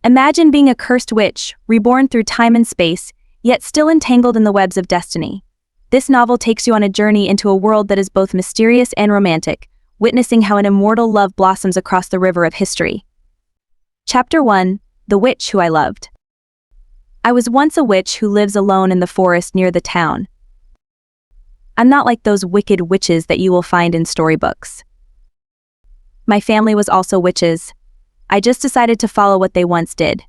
Imagine being a cursed witch, reborn through time and space, yet still entangled in the webs of destiny. This novel takes you on a journey into a world that is both mysterious and romantic, witnessing how an immortal love blossoms across the river of history. Chapter 1: The Witch Who I Loved. I was once a witch who lives alone in the forest near the town. I'm not like those wicked witches that you will find in storybooks. My family was also witches. I just decided to follow what they once did.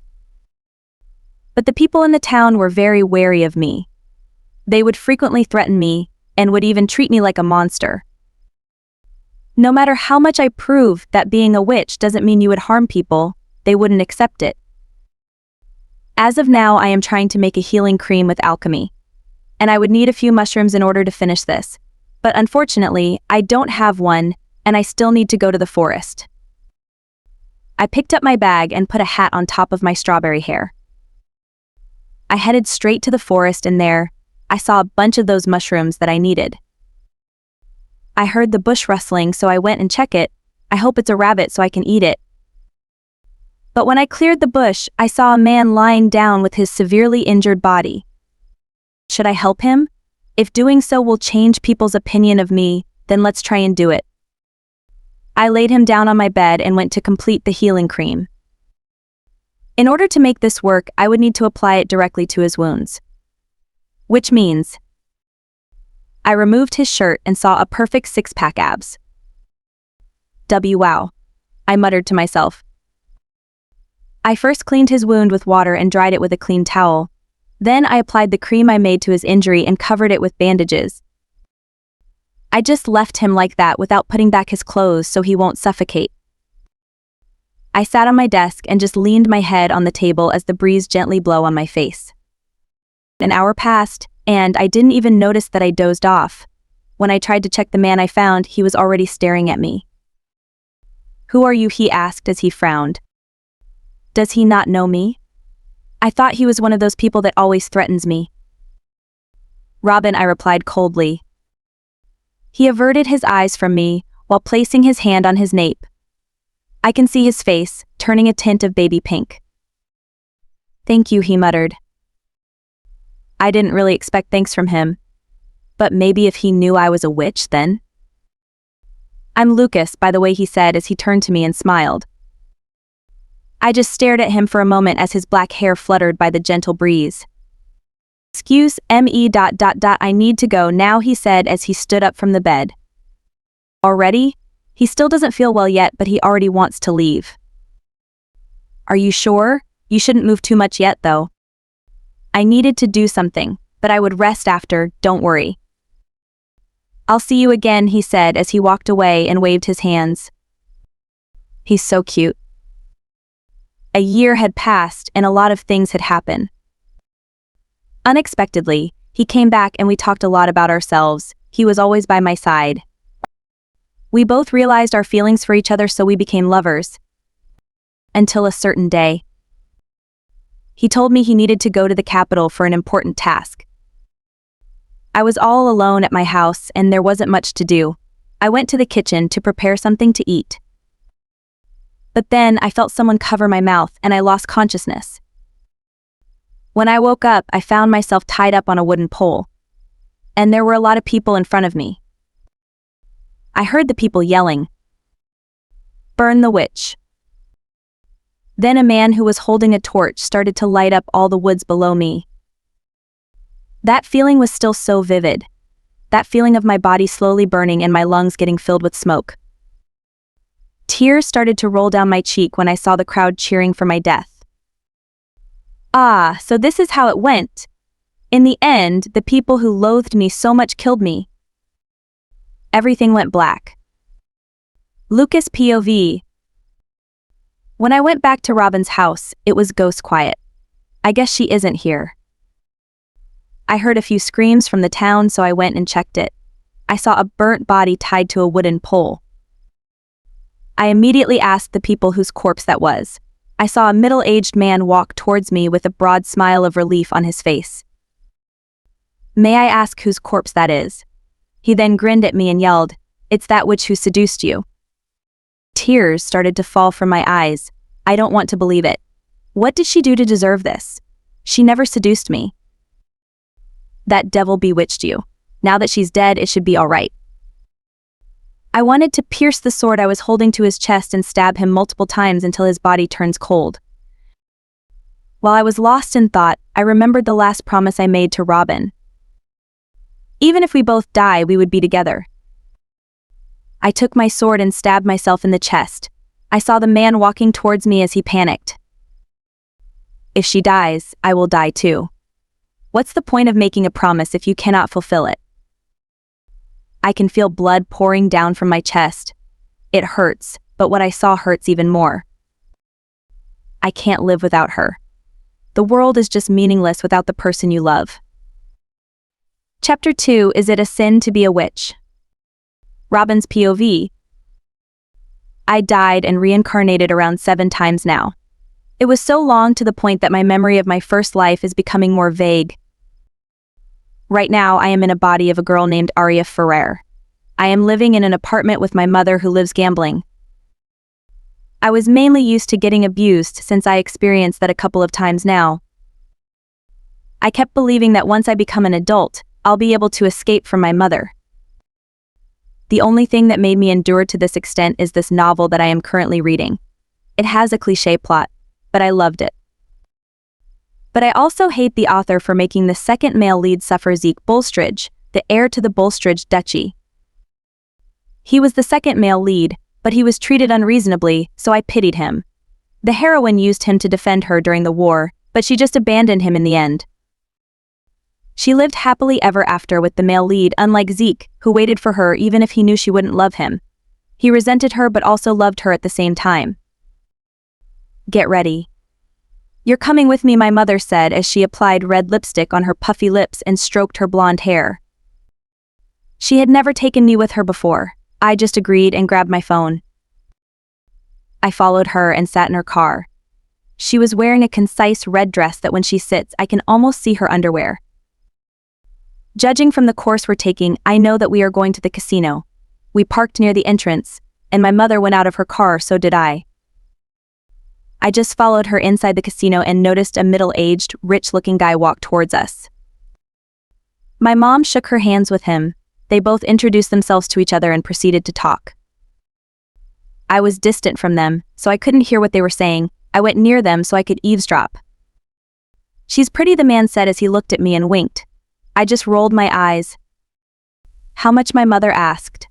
But the people in the town were very wary of me. They would frequently threaten me, and would even treat me like a monster. No matter how much I proved that being a witch doesn't mean you would harm people, they wouldn't accept it. As of now, I am trying to make a healing cream with alchemy, and I would need a few mushrooms in order to finish this. But unfortunately, I don't have one, and I still need to go to the forest. I picked up my bag and put a hat on top of my strawberry hair. I headed straight to the forest, and there, I saw a bunch of those mushrooms that I needed. I heard the bush rustling, so I went and checked it. I hope it's a rabbit so I can eat it. But when I cleared the bush, I saw a man lying down with his severely injured body. Should I help him? If doing so will change people's opinion of me, then let's try and do it. I laid him down on my bed and went to complete the healing cream. In order to make this work, I would need to apply it directly to his wounds. Which means, I removed his shirt and saw a perfect six-pack abs. Wow, I muttered to myself. I first cleaned his wound with water and dried it with a clean towel. Then I applied the cream I made to his injury and covered it with bandages. I just left him like that without putting back his clothes so he won't suffocate. I sat on my desk and just leaned my head on the table as the breeze gently blew on my face. An hour passed, and I didn't even notice that I dozed off. When I tried to check the man I found, he was already staring at me. "Who are you?" he asked as he frowned. Does he not know me? I thought he was one of those people that always threatens me. Robin, I replied coldly. He averted his eyes from me while placing his hand on his nape. I can see his face, turning a tint of baby pink. Thank you, he muttered. I didn't really expect thanks from him. But maybe if he knew I was a witch, then? I'm Lucas, by the way, he said as he turned to me and smiled. I just stared at him for a moment as his black hair fluttered by the gentle breeze. Excuse me. I need to go now, he said as he stood up from the bed. Already? He still doesn't feel well yet, but he already wants to leave. Are you sure? You shouldn't move too much yet, though. I needed to do something, but I would rest after, don't worry. I'll see you again, he said as he walked away and waved his hands. He's so cute. A year had passed and a lot of things had happened. Unexpectedly, he came back and we talked a lot about ourselves. He was always by my side. We both realized our feelings for each other, so we became lovers. Until a certain day. He told me he needed to go to the capital for an important task. I was all alone at my house and there wasn't much to do. I went to the kitchen to prepare something to eat. But then I felt someone cover my mouth and I lost consciousness. When I woke up, I found myself tied up on a wooden pole. And there were a lot of people in front of me. I heard the people yelling, "Burn the witch." Then a man who was holding a torch started to light up all the woods below me. That feeling was still so vivid. That feeling of my body slowly burning and my lungs getting filled with smoke. Tears started to roll down my cheek when I saw the crowd cheering for my death. Ah, so this is how it went. In the end, the people who loathed me so much killed me. Everything went black. Lucas POV. When I went back to Robin's house, it was ghost quiet. I guess she isn't here. I heard a few screams from the town, so I went and checked it. I saw a burnt body tied to a wooden pole. I immediately asked the people whose corpse that was. I saw a middle-aged man walk towards me with a broad smile of relief on his face. May I ask whose corpse that is? He then grinned at me and yelled, "It's that witch who seduced you." Tears started to fall from my eyes. I don't want to believe it. What did she do to deserve this? She never seduced me. That devil bewitched you. Now that she's dead, it should be all right. I wanted to pierce the sword I was holding to his chest and stab him multiple times until his body turns cold. While I was lost in thought, I remembered the last promise I made to Robin. Even if we both die, we would be together. I took my sword and stabbed myself in the chest. I saw the man walking towards me as he panicked. If she dies, I will die too. What's the point of making a promise if you cannot fulfill it? I can feel blood pouring down from my chest. It hurts, but what I saw hurts even more. I can't live without her. The world is just meaningless without the person you love. Chapter 2. Is it a sin to be a witch? Robin's POV. I died and reincarnated around 7 times now. It was so long to the point that my memory of my first life is becoming more vague. Right now, I am in a body of a girl named Aria Ferrer. I am living in an apartment with my mother who lives gambling. I was mainly used to getting abused since I experienced that a couple of times now. I kept believing that once I become an adult, I'll be able to escape from my mother. The only thing that made me endure to this extent is this novel that I am currently reading. It has a cliché plot, but I loved it. But I also hate the author for making the second male lead suffer Zeke Bulstrode, the heir to the Bulstrode duchy. He was the second male lead, but he was treated unreasonably, so I pitied him. The heroine used him to defend her during the war, but she just abandoned him in the end. She lived happily ever after with the male lead, unlike Zeke, who waited for her even if he knew she wouldn't love him. He resented her but also loved her at the same time. Get ready. You're coming with me, my mother said as she applied red lipstick on her puffy lips and stroked her blonde hair. She had never taken me with her before. I just agreed and grabbed my phone. I followed her and sat in her car. She was wearing a concise red dress that when she sits, I can almost see her underwear. Judging from the course we're taking, I know that we are going to the casino. We parked near the entrance, and my mother went out of her car, so did I. I just followed her inside the casino and noticed a middle-aged, rich-looking guy walk towards us. My mom shook her hands with him. They both introduced themselves to each other and proceeded to talk. I was distant from them, so I couldn't hear what they were saying. I went near them so I could eavesdrop. She's pretty, the man said as he looked at me and winked. I just rolled my eyes. How much, my mother asked.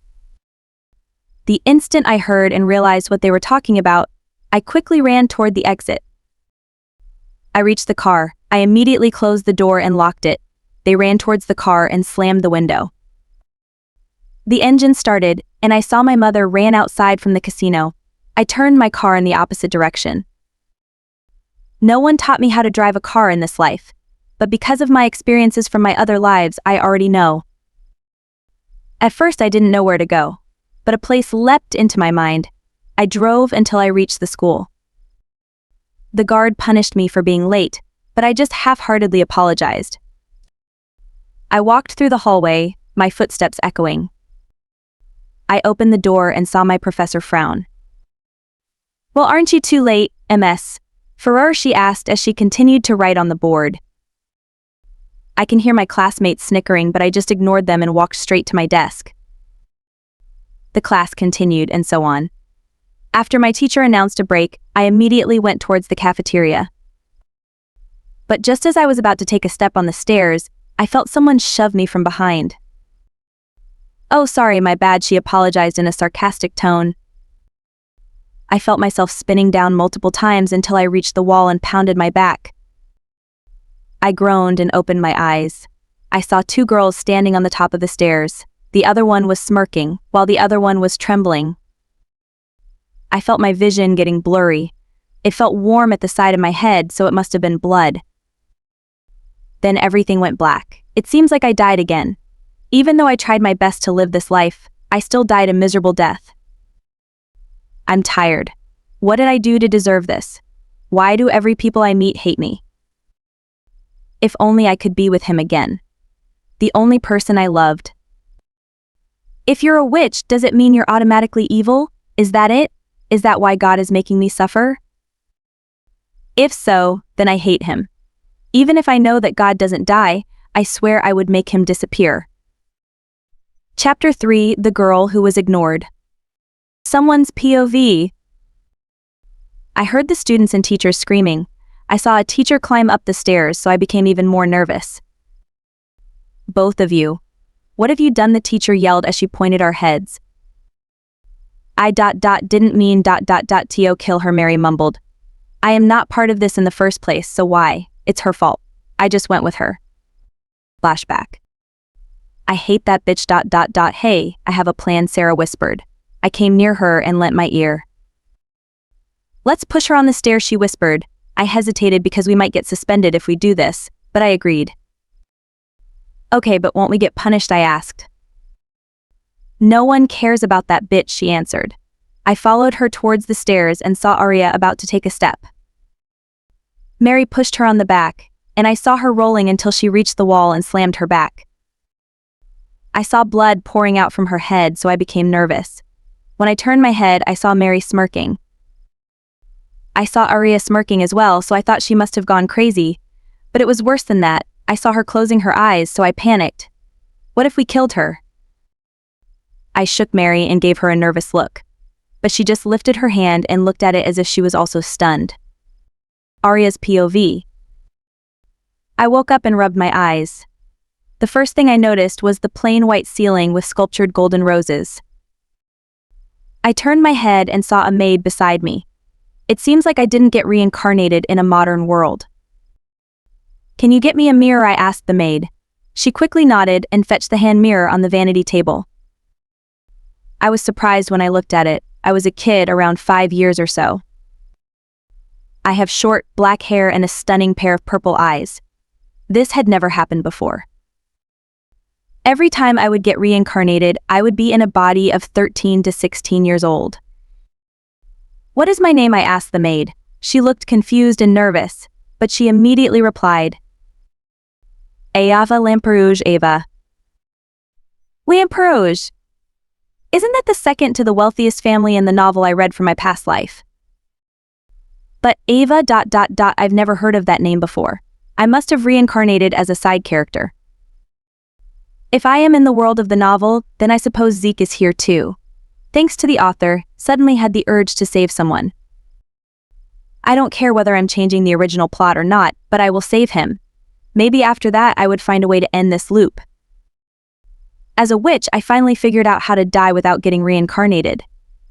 The instant I heard and realized what they were talking about, I quickly ran toward the exit. I reached the car. I immediately closed the door and locked it. They ran towards the car and slammed the window. The engine started, and I saw my mother ran outside from the casino. I turned my car in the opposite direction. No one taught me how to drive a car in this life, but because of my experiences from my other lives, I already know. At first I didn't know where to go, but a place leapt into my mind. I drove until I reached the school. The guard punished me for being late, but I just half-heartedly apologized. I walked through the hallway, my footsteps echoing. I opened the door and saw my professor frown. Well, aren't you too late, Ms. Ferrer, she asked as she continued to write on the board. I can hear my classmates snickering, but I just ignored them and walked straight to my desk. The class continued, and so on. After my teacher announced a break, I immediately went towards the cafeteria. But just as I was about to take a step on the stairs, I felt someone shove me from behind. Oh, sorry, my bad, she apologized in a sarcastic tone. I felt myself spinning down multiple times until I reached the wall and pounded my back. I groaned and opened my eyes. I saw 2 girls standing on the top of the stairs. The other one was smirking, while the other one was trembling. I felt my vision getting blurry. It felt warm at the side of my head, so it must have been blood. Then everything went black. It seems like I died again. Even though I tried my best to live this life, I still died a miserable death. I'm tired. What did I do to deserve this? Why do every people I meet hate me? If only I could be with him again. The only person I loved. If you're a witch, does it mean you're automatically evil? Is that it? Is that why God is making me suffer? If so, then I hate him. Even if I know that God doesn't die, I swear I would make him disappear. Chapter 3: The Girl Who Was Ignored. Someone's POV. I heard the students and teachers screaming. I saw a teacher climb up the stairs, so I became even more nervous. Both of you. What have you done? The teacher yelled as she pointed our heads. I didn't mean to kill her, Mary mumbled. I am not part of this in the first place, so why? It's her fault. I just went with her. Flashback. I hate that bitch. Hey, I have a plan, Sarah whispered. I came near her and lent my ear. Let's push her on the stairs, she whispered. I hesitated because we might get suspended if we do this, but I agreed. Okay, but won't we get punished? I asked. No one cares about that bitch, she answered. I followed her towards the stairs and saw Arya about to take a step. Mary pushed her on the back, and I saw her rolling until she reached the wall and slammed her back. I saw blood pouring out from her head, so I became nervous. When I turned my head, I saw Mary smirking. I saw Arya smirking as well, so I thought she must have gone crazy. But it was worse than that. I saw her closing her eyes, so I panicked. What if we killed her? I shook Mary and gave her a nervous look. But she just lifted her hand and looked at it as if she was also stunned. Arya's POV. I woke up and rubbed my eyes. The first thing I noticed was the plain white ceiling with sculptured golden roses. I turned my head and saw a maid beside me. It seems like I didn't get reincarnated in a modern world. Can you get me a mirror? I asked the maid. She quickly nodded and fetched the hand mirror on the vanity table. I was surprised when I looked at it. I was a kid around 5 years or so. I have short, black hair and a stunning pair of purple eyes. This had never happened before. Every time I would get reincarnated, I would be in a body of 13 to 16 years old. What is my name? I asked the maid. She looked confused and nervous, but she immediately replied. Ayava Lamperouge Ava. Lamperouge. Isn't that the second to the wealthiest family in the novel I read from my past life? But Ava... I've never heard of that name before. I must have reincarnated as a side character. If I am in the world of the novel, then I suppose Zeke is here too. Thanks to the author, suddenly had the urge to save someone. I don't care whether I'm changing the original plot or not, but I will save him. Maybe after that I would find a way to end this loop. As a witch, I finally figured out how to die without getting reincarnated.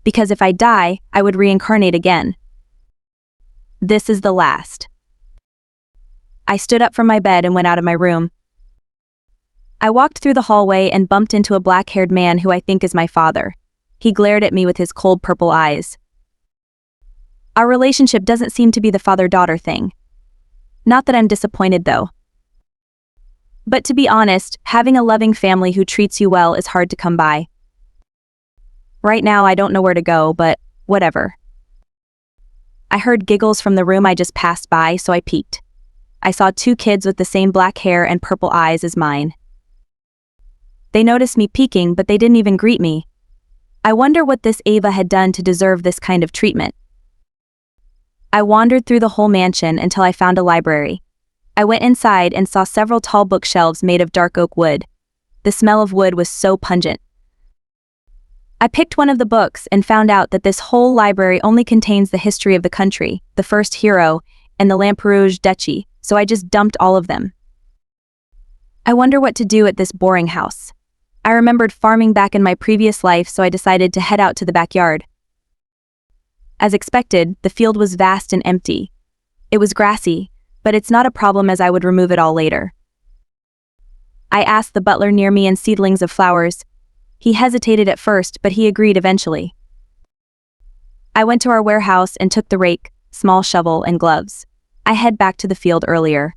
Because if I die, I would reincarnate again. This is the last. I stood up from my bed and went out of my room. I walked through the hallway and bumped into a black-haired man who I think is my father. He glared at me with his cold purple eyes. Our relationship doesn't seem to be the father-daughter thing. Not that I'm disappointed though. But to be honest, having a loving family who treats you well is hard to come by. Right now I don't know where to go, but whatever. I heard giggles from the room I just passed by, so I peeked. I saw 2 kids with the same black hair and purple eyes as mine. They noticed me peeking, but they didn't even greet me. I wonder what this Ava had done to deserve this kind of treatment. I wandered through the whole mansion until I found a library. I went inside and saw several tall bookshelves made of dark oak wood. The smell of wood was so pungent. I picked one of the books and found out that this whole library only contains the history of the country, the first hero, and the Lamperouge Duchy, so I just dumped all of them. I wonder what to do at this boring house. I remembered farming back in my previous life, so I decided to head out to the backyard. As expected, the field was vast and empty. It was grassy, but it's not a problem as I would remove it all later. I asked the butler near me and seedlings of flowers. He hesitated at first, but he agreed eventually. I went to our warehouse and took the rake, small shovel, and gloves. I head back to the field earlier.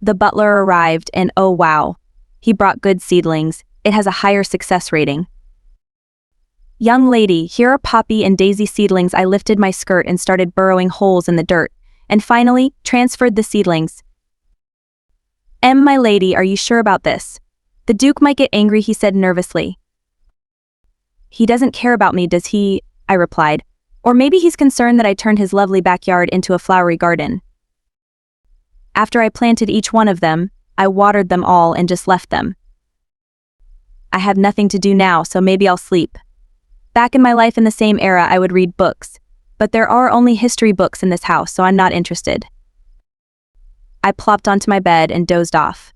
The butler arrived and oh wow. He brought good seedlings. It has a higher success rating. Young lady, here are poppy and daisy seedlings. I lifted my skirt and started burrowing holes in the dirt, and finally, transferred the seedlings. My lady, are you sure about this? The Duke might get angry, he said nervously. He doesn't care about me, does he? I replied. Or maybe he's concerned that I turned his lovely backyard into a flowery garden. After I planted each one of them, I watered them all and just left them. I have nothing to do now, so maybe I'll sleep. Back in my life in the same era, I would read books, but there are only history books in this house, so I'm not interested. I plopped onto my bed and dozed off.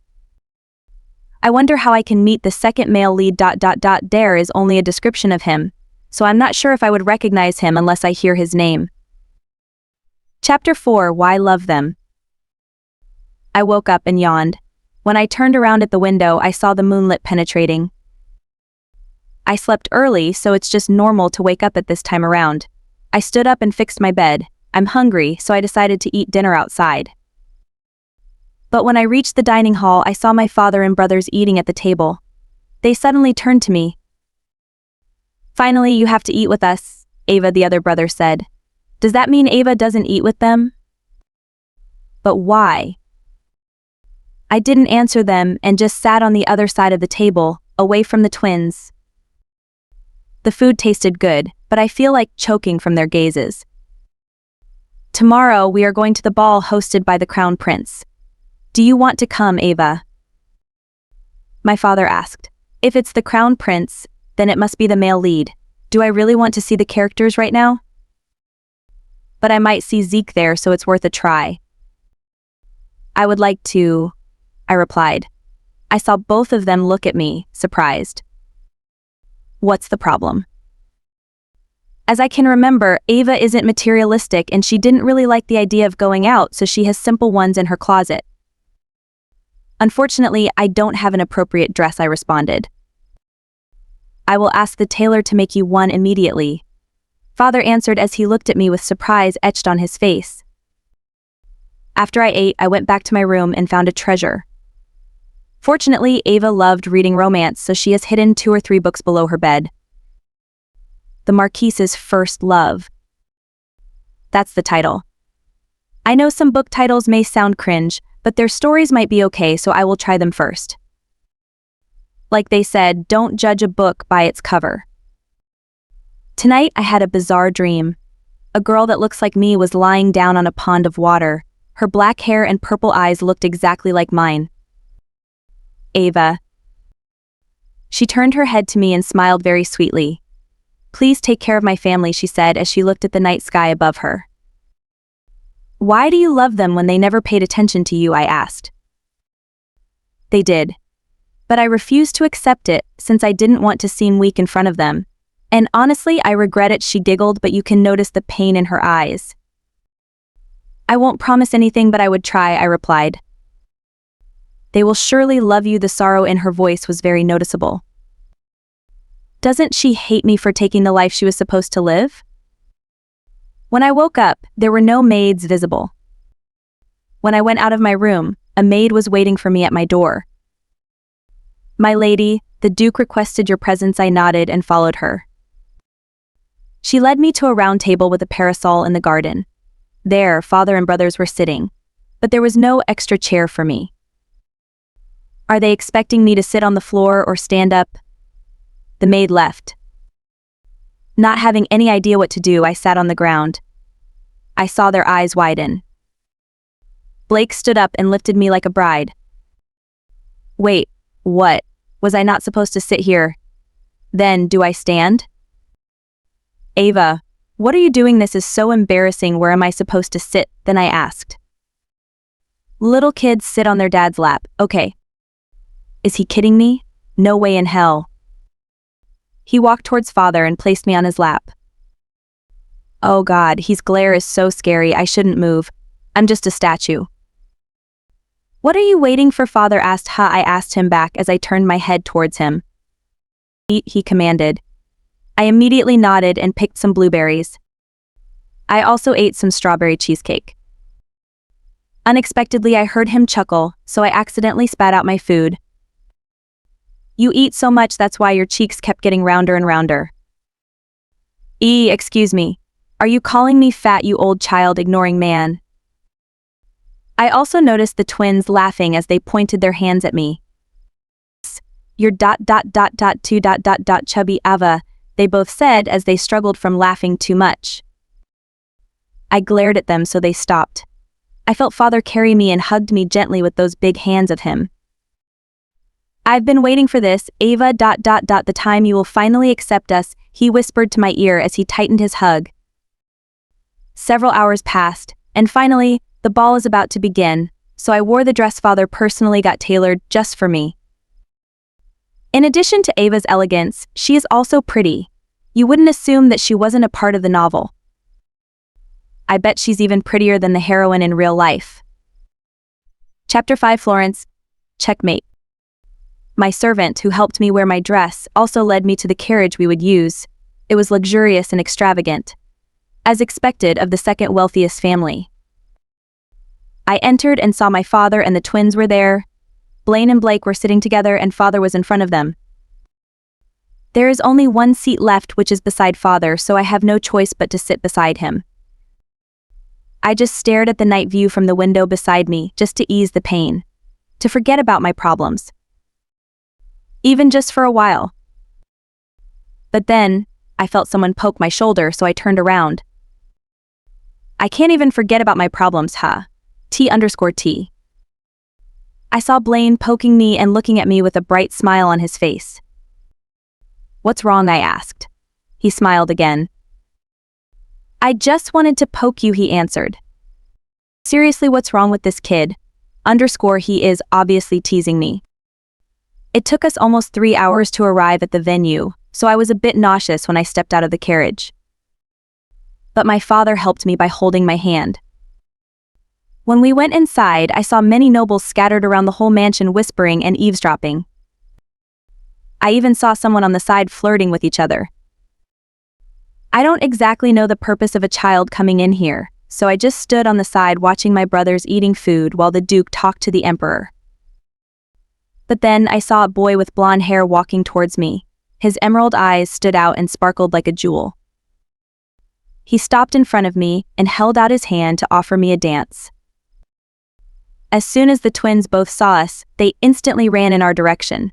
I wonder how I can meet the second male lead. There is only a description of him, so I'm not sure if I would recognize him unless I hear his name. Chapter 4: Why Love Them. I woke up and yawned. When I turned around at the window, I saw the moonlit penetrating. I slept early, so it's just normal to wake up at this time around. I stood up and fixed my bed. I'm hungry, so I decided to eat dinner outside. But when I reached the dining hall, I saw my father and brothers eating at the table. They suddenly turned to me. "Finally, you have to eat with us," Ava, the other brother, said. Does that mean Ava doesn't eat with them? But why? I didn't answer them and just sat on the other side of the table, away from the twins. The food tasted good, but I feel like choking from their gazes. Tomorrow we are going to the ball hosted by the Crown Prince. Do you want to come, Ava? My father asked. If it's the Crown Prince, then it must be the male lead. Do I really want to see the characters right now? But I might see Zeke there, so it's worth a try. I would like to, I replied. I saw both of them look at me, surprised. What's the problem? As I can remember, Ava isn't materialistic and she didn't really like the idea of going out, so she has simple ones in her closet. Unfortunately, I don't have an appropriate dress, I responded. I will ask the tailor to make you one immediately. Father answered as he looked at me with surprise etched on his face. After I ate, I went back to my room and found a treasure. Fortunately, Ava loved reading romance, so she has hidden 2 or 3 books below her bed. The Marquise's First Love. That's the title. I know some book titles may sound cringe, but their stories might be okay, so I will try them first. Like they said, don't judge a book by its cover. Tonight I had a bizarre dream. A girl that looks like me was lying down on a pond of water. Her black hair and purple eyes looked exactly like mine. Ava. She turned her head to me and smiled very sweetly. Please take care of my family, she said as she looked at the night sky above her. Why do you love them when they never paid attention to you? I asked. They did. But I refused to accept it since I didn't want to seem weak in front of them. And honestly, I regret it, she giggled, but you can notice the pain in her eyes. I won't promise anything, but I would try, I replied. They will surely love you. The sorrow in her voice was very noticeable. Doesn't she hate me for taking the life she was supposed to live? When I woke up, there were no maids visible. When I went out of my room, a maid was waiting for me at my door. My lady, the Duke requested your presence. I nodded and followed her. She led me to a round table with a parasol in the garden. There, father and brothers were sitting, but there was no extra chair for me. Are they expecting me to sit on the floor or stand up? The maid left. Not having any idea what to do, I sat on the ground. I saw their eyes widen. Blake stood up and lifted me like a bride. Wait, what? Was I not supposed to sit here? Then, do I stand? Ava, what are you doing? This is so embarrassing. Where am I supposed to sit? Then I asked. Little kids sit on their dad's lap. Okay. Is he kidding me? No way in hell. He walked towards father and placed me on his lap. Oh God, his glare is so scary. I shouldn't move. I'm just a statue. What are you waiting for? Father asked. I asked him back as I turned my head towards him. Eat, he commanded. I immediately nodded and picked some blueberries. I also ate some strawberry cheesecake. Unexpectedly, I heard him chuckle, so I accidentally spat out my food. You eat so much, that's why your cheeks kept getting rounder and rounder. Excuse me. Are you calling me fat, you old child? Ignoring man. I also noticed the twins laughing as they pointed their hands at me. You're ... chubby Ava, they both said as they struggled from laughing too much. I glared at them so they stopped. I felt father carry me and hugged me gently with those big hands of him. "I've been waiting for this, Ava. The time you will finally accept us," he whispered to my ear as he tightened his hug. Several hours passed, and finally, the ball is about to begin, so I wore the dress father personally got tailored just for me. In addition to Ava's elegance, she is also pretty. You wouldn't assume that she wasn't a part of the novel. I bet she's even prettier than the heroine in real life. Chapter 5 Florence. Checkmate. My servant, who helped me wear my dress, also led me to the carriage we would use. It was luxurious and extravagant, as expected of the second wealthiest family. I entered and saw my father and the twins were there. Blaine and Blake were sitting together and father was in front of them. There is only one seat left, which is beside father, so I have no choice but to sit beside him. I just stared at the night view from the window beside me, just to ease the pain, to forget about my problems. Even just for a while. But then, I felt someone poke my shoulder, so I turned around. I can't even forget about my problems, huh? T_T. I saw Blaine poking me and looking at me with a bright smile on his face. "What's wrong?" I asked. He smiled again. "I just wanted to poke you," he answered. "Seriously, what's wrong with this kid? He is obviously teasing me." It took us almost 3 hours to arrive at the venue, so I was a bit nauseous when I stepped out of the carriage. But my father helped me by holding my hand. When we went inside, I saw many nobles scattered around the whole mansion whispering and eavesdropping. I even saw someone on the side flirting with each other. I don't exactly know the purpose of a child coming in here, so I just stood on the side watching my brothers eating food while the Duke talked to the Emperor. But then I saw a boy with blonde hair walking towards me. His emerald eyes stood out and sparkled like a jewel. He stopped in front of me and held out his hand to offer me a dance. As soon as the twins both saw us, they instantly ran in our direction.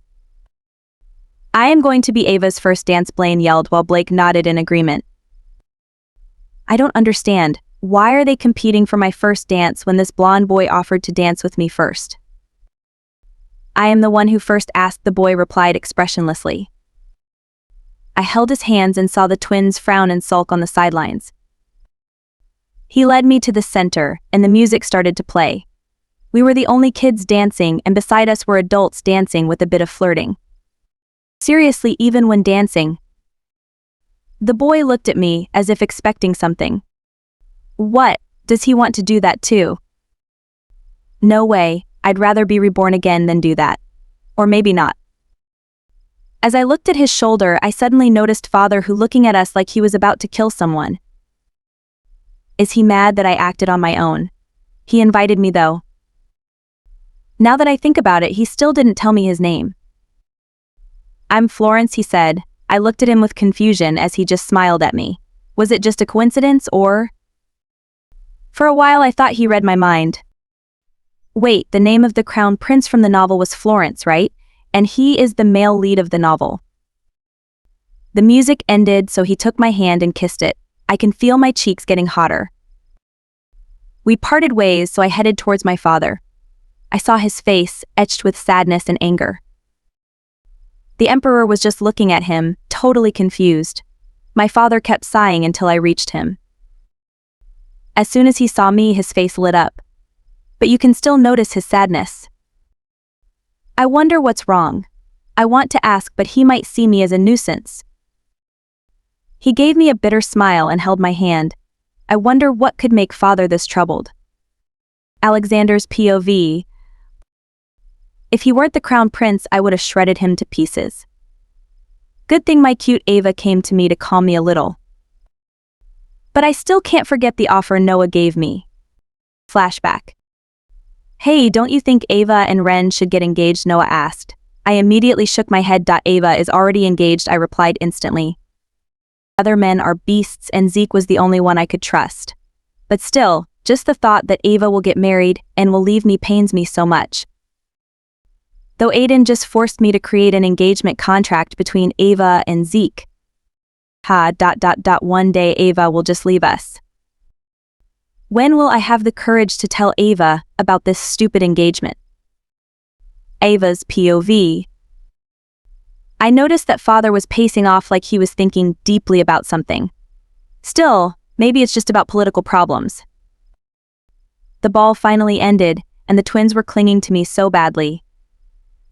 "I am going to be Ava's first dance," Blaine yelled while Blake nodded in agreement. I don't understand. Why are they competing for my first dance when this blonde boy offered to dance with me first? "I am the one who first asked," the boy replied expressionlessly. I held his hands and saw the twins frown and sulk on the sidelines. He led me to the center, and the music started to play. We were the only kids dancing, and beside us were adults dancing with a bit of flirting. Seriously, even when dancing. The boy looked at me as if expecting something. What, does he want to do that too? No way, I'd rather be reborn again than do that. Or maybe not. As I looked at his shoulder, I suddenly noticed father who looking at us like he was about to kill someone. Is he mad that I acted on my own? He invited me though. Now that I think about it, he still didn't tell me his name. "I'm Florence," he said. I looked at him with confusion as he just smiled at me. Was it just a coincidence, or? For a while I thought he read my mind. Wait, the name of the crown prince from the novel was Florence, right? And he is the male lead of the novel. The music ended, so he took my hand and kissed it. I can feel my cheeks getting hotter. We parted ways, so I headed towards my father. I saw his face, etched with sadness and anger. The Emperor was just looking at him, totally confused. My father kept sighing until I reached him. As soon as he saw me, his face lit up. But you can still notice his sadness. I wonder what's wrong. I want to ask, but he might see me as a nuisance. He gave me a bitter smile and held my hand. I wonder what could make father this troubled. Alexander's POV. If he weren't the crown prince, I would have shredded him to pieces. Good thing my cute Ava came to me to calm me a little. But I still can't forget the offer Noah gave me. Flashback. "Hey, don't you think Ava and Ren should get engaged?" Noah asked. I immediately shook my head. "Ava is already engaged," I replied instantly. Other men are beasts and Zeke was the only one I could trust. But still, just the thought that Ava will get married and will leave me pains me so much. Though Aiden just forced me to create an engagement contract between Ava and Zeke. One day Ava will just leave us. When will I have the courage to tell Ava about this stupid engagement? Ava's POV. I noticed that father was pacing off like he was thinking deeply about something. Still, maybe it's just about political problems. The ball finally ended, and the twins were clinging to me so badly.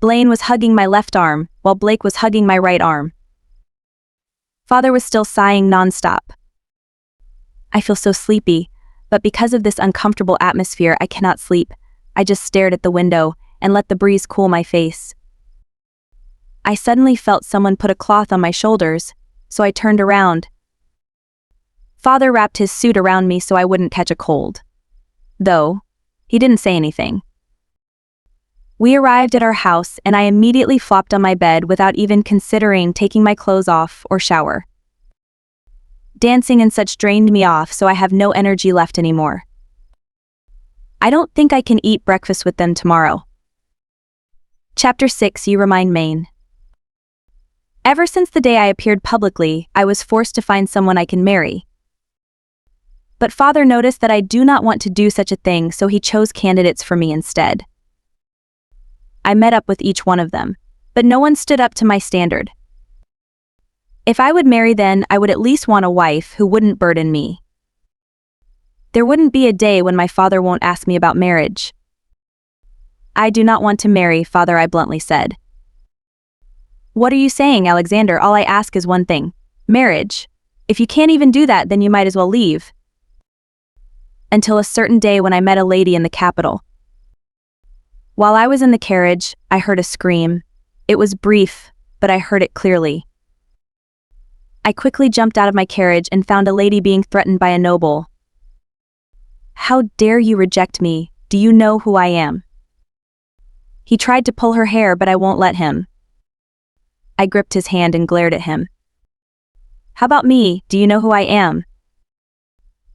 Blaine was hugging my left arm, while Blake was hugging my right arm. Father was still sighing nonstop. I feel so sleepy, but because of this uncomfortable atmosphere, I cannot sleep. I just stared at the window and let the breeze cool my face. I suddenly felt someone put a cloth on my shoulders, so I turned around. Father wrapped his suit around me so I wouldn't catch a cold. Though, he didn't say anything. We arrived at our house and I immediately flopped on my bed without even considering taking my clothes off or shower. Dancing and such drained me off, so I have no energy left anymore. I don't think I can eat breakfast with them tomorrow. Chapter 6. You Remind Maine. Ever since the day I appeared publicly, I was forced to find someone I can marry. But father noticed that I do not want to do such a thing, so he chose candidates for me instead. I met up with each one of them, but no one stood up to my standard. If I would marry, then I would at least want a wife who wouldn't burden me. There wouldn't be a day when my father won't ask me about marriage. I do not want to marry, father, I bluntly said. What are you saying, Alexander? All I ask is one thing: marriage. If you can't even do that, then you might as well leave. Until a certain day when I met a lady in the capital. While I was in the carriage, I heard a scream. It was brief, but I heard it clearly. I quickly jumped out of my carriage and found a lady being threatened by a noble. How dare you reject me? Do you know who I am? He tried to pull her hair, but I won't let him. I gripped his hand and glared at him. How about me? Do you know who I am?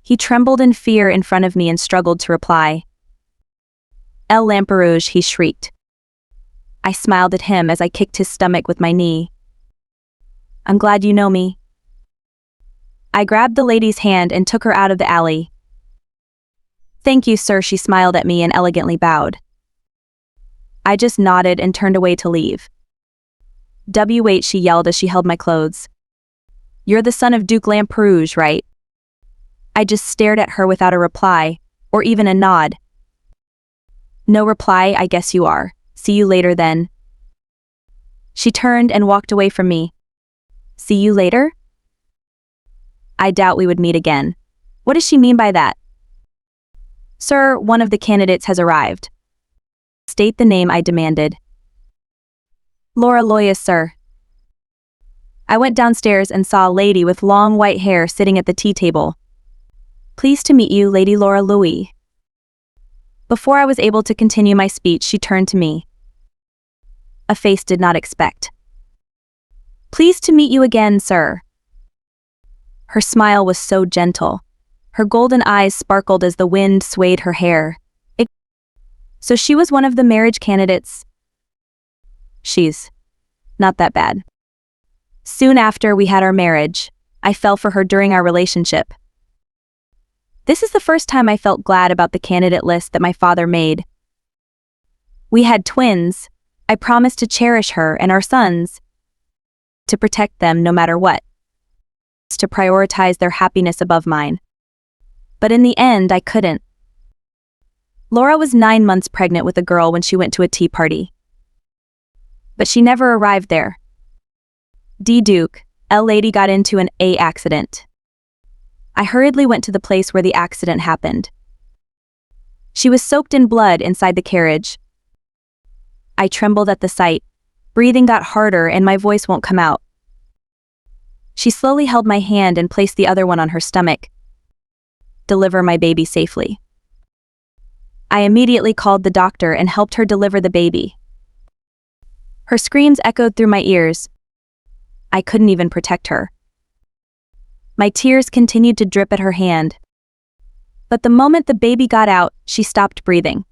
He trembled in fear in front of me and struggled to reply. El Lamperouge, he shrieked. I smiled at him as I kicked his stomach with my knee. I'm glad you know me. I grabbed the lady's hand and took her out of the alley. Thank you, sir, she smiled at me and elegantly bowed. I just nodded and turned away to leave. Wait, she yelled as she held my clothes. You're the son of Duke Lamperouge, right? I just stared at her without a reply, or even a nod. No reply, I guess you are. See you later then. She turned and walked away from me. See you later? I doubt we would meet again. What does she mean by that? Sir, one of the candidates has arrived. State the name, I demanded. Laura Loyas, sir. I went downstairs and saw a lady with long white hair sitting at the tea table. Pleased to meet you, Lady Laura Louis. Before I was able to continue my speech, she turned to me. A face did not expect. Pleased to meet you again, sir. Her smile was so gentle. Her golden eyes sparkled as the wind swayed her hair. So she was one of the marriage candidates. She's not that bad. Soon after we had our marriage, I fell for her during our relationship. This is the first time I felt glad about the candidate list that my father made. We had twins. I promised to cherish her and our sons, to protect them no matter what, to prioritize their happiness above mine. But in the end, I couldn't. Laura was 9 months pregnant with a girl when she went to a tea party. But she never arrived there. Duke, a lady got into an accident. I hurriedly went to the place where the accident happened. She was soaked in blood inside the carriage. I trembled at the sight. Breathing got harder and my voice won't come out. She slowly held my hand and placed the other one on her stomach. Deliver my baby safely. I immediately called the doctor and helped her deliver the baby. Her screams echoed through my ears. I couldn't even protect her. My tears continued to drip at her hand. But the moment the baby got out, she stopped breathing.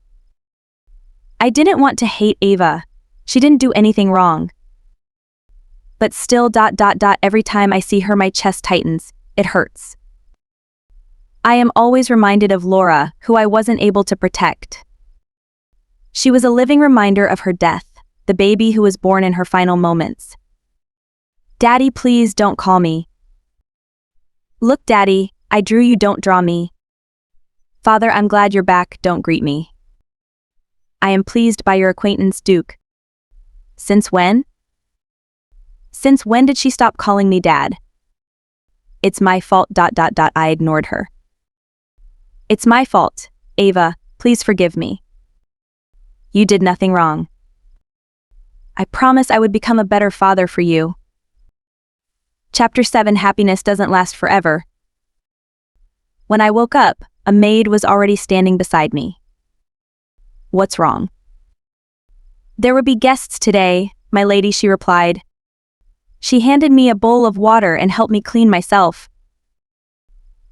I didn't want to hate Ava. She didn't do anything wrong. But still, every time I see her, my chest tightens. It hurts. I am always reminded of Laura, who I wasn't able to protect. She was a living reminder of her death, the baby who was born in her final moments. Daddy, please don't call me. Look, Daddy, I drew you, don't draw me. Father, I'm glad you're back, don't greet me. I am pleased by your acquaintance, Duke. Since when? Since when did she stop calling me Dad? It's my fault. I ignored her. It's my fault, Ava, please forgive me. You did nothing wrong. I promise I would become a better father for you. Chapter 7. Happiness doesn't last forever. When I woke up, a maid was already standing beside me. What's wrong? There would be guests today, my lady, she replied. She handed me a bowl of water and helped me clean myself.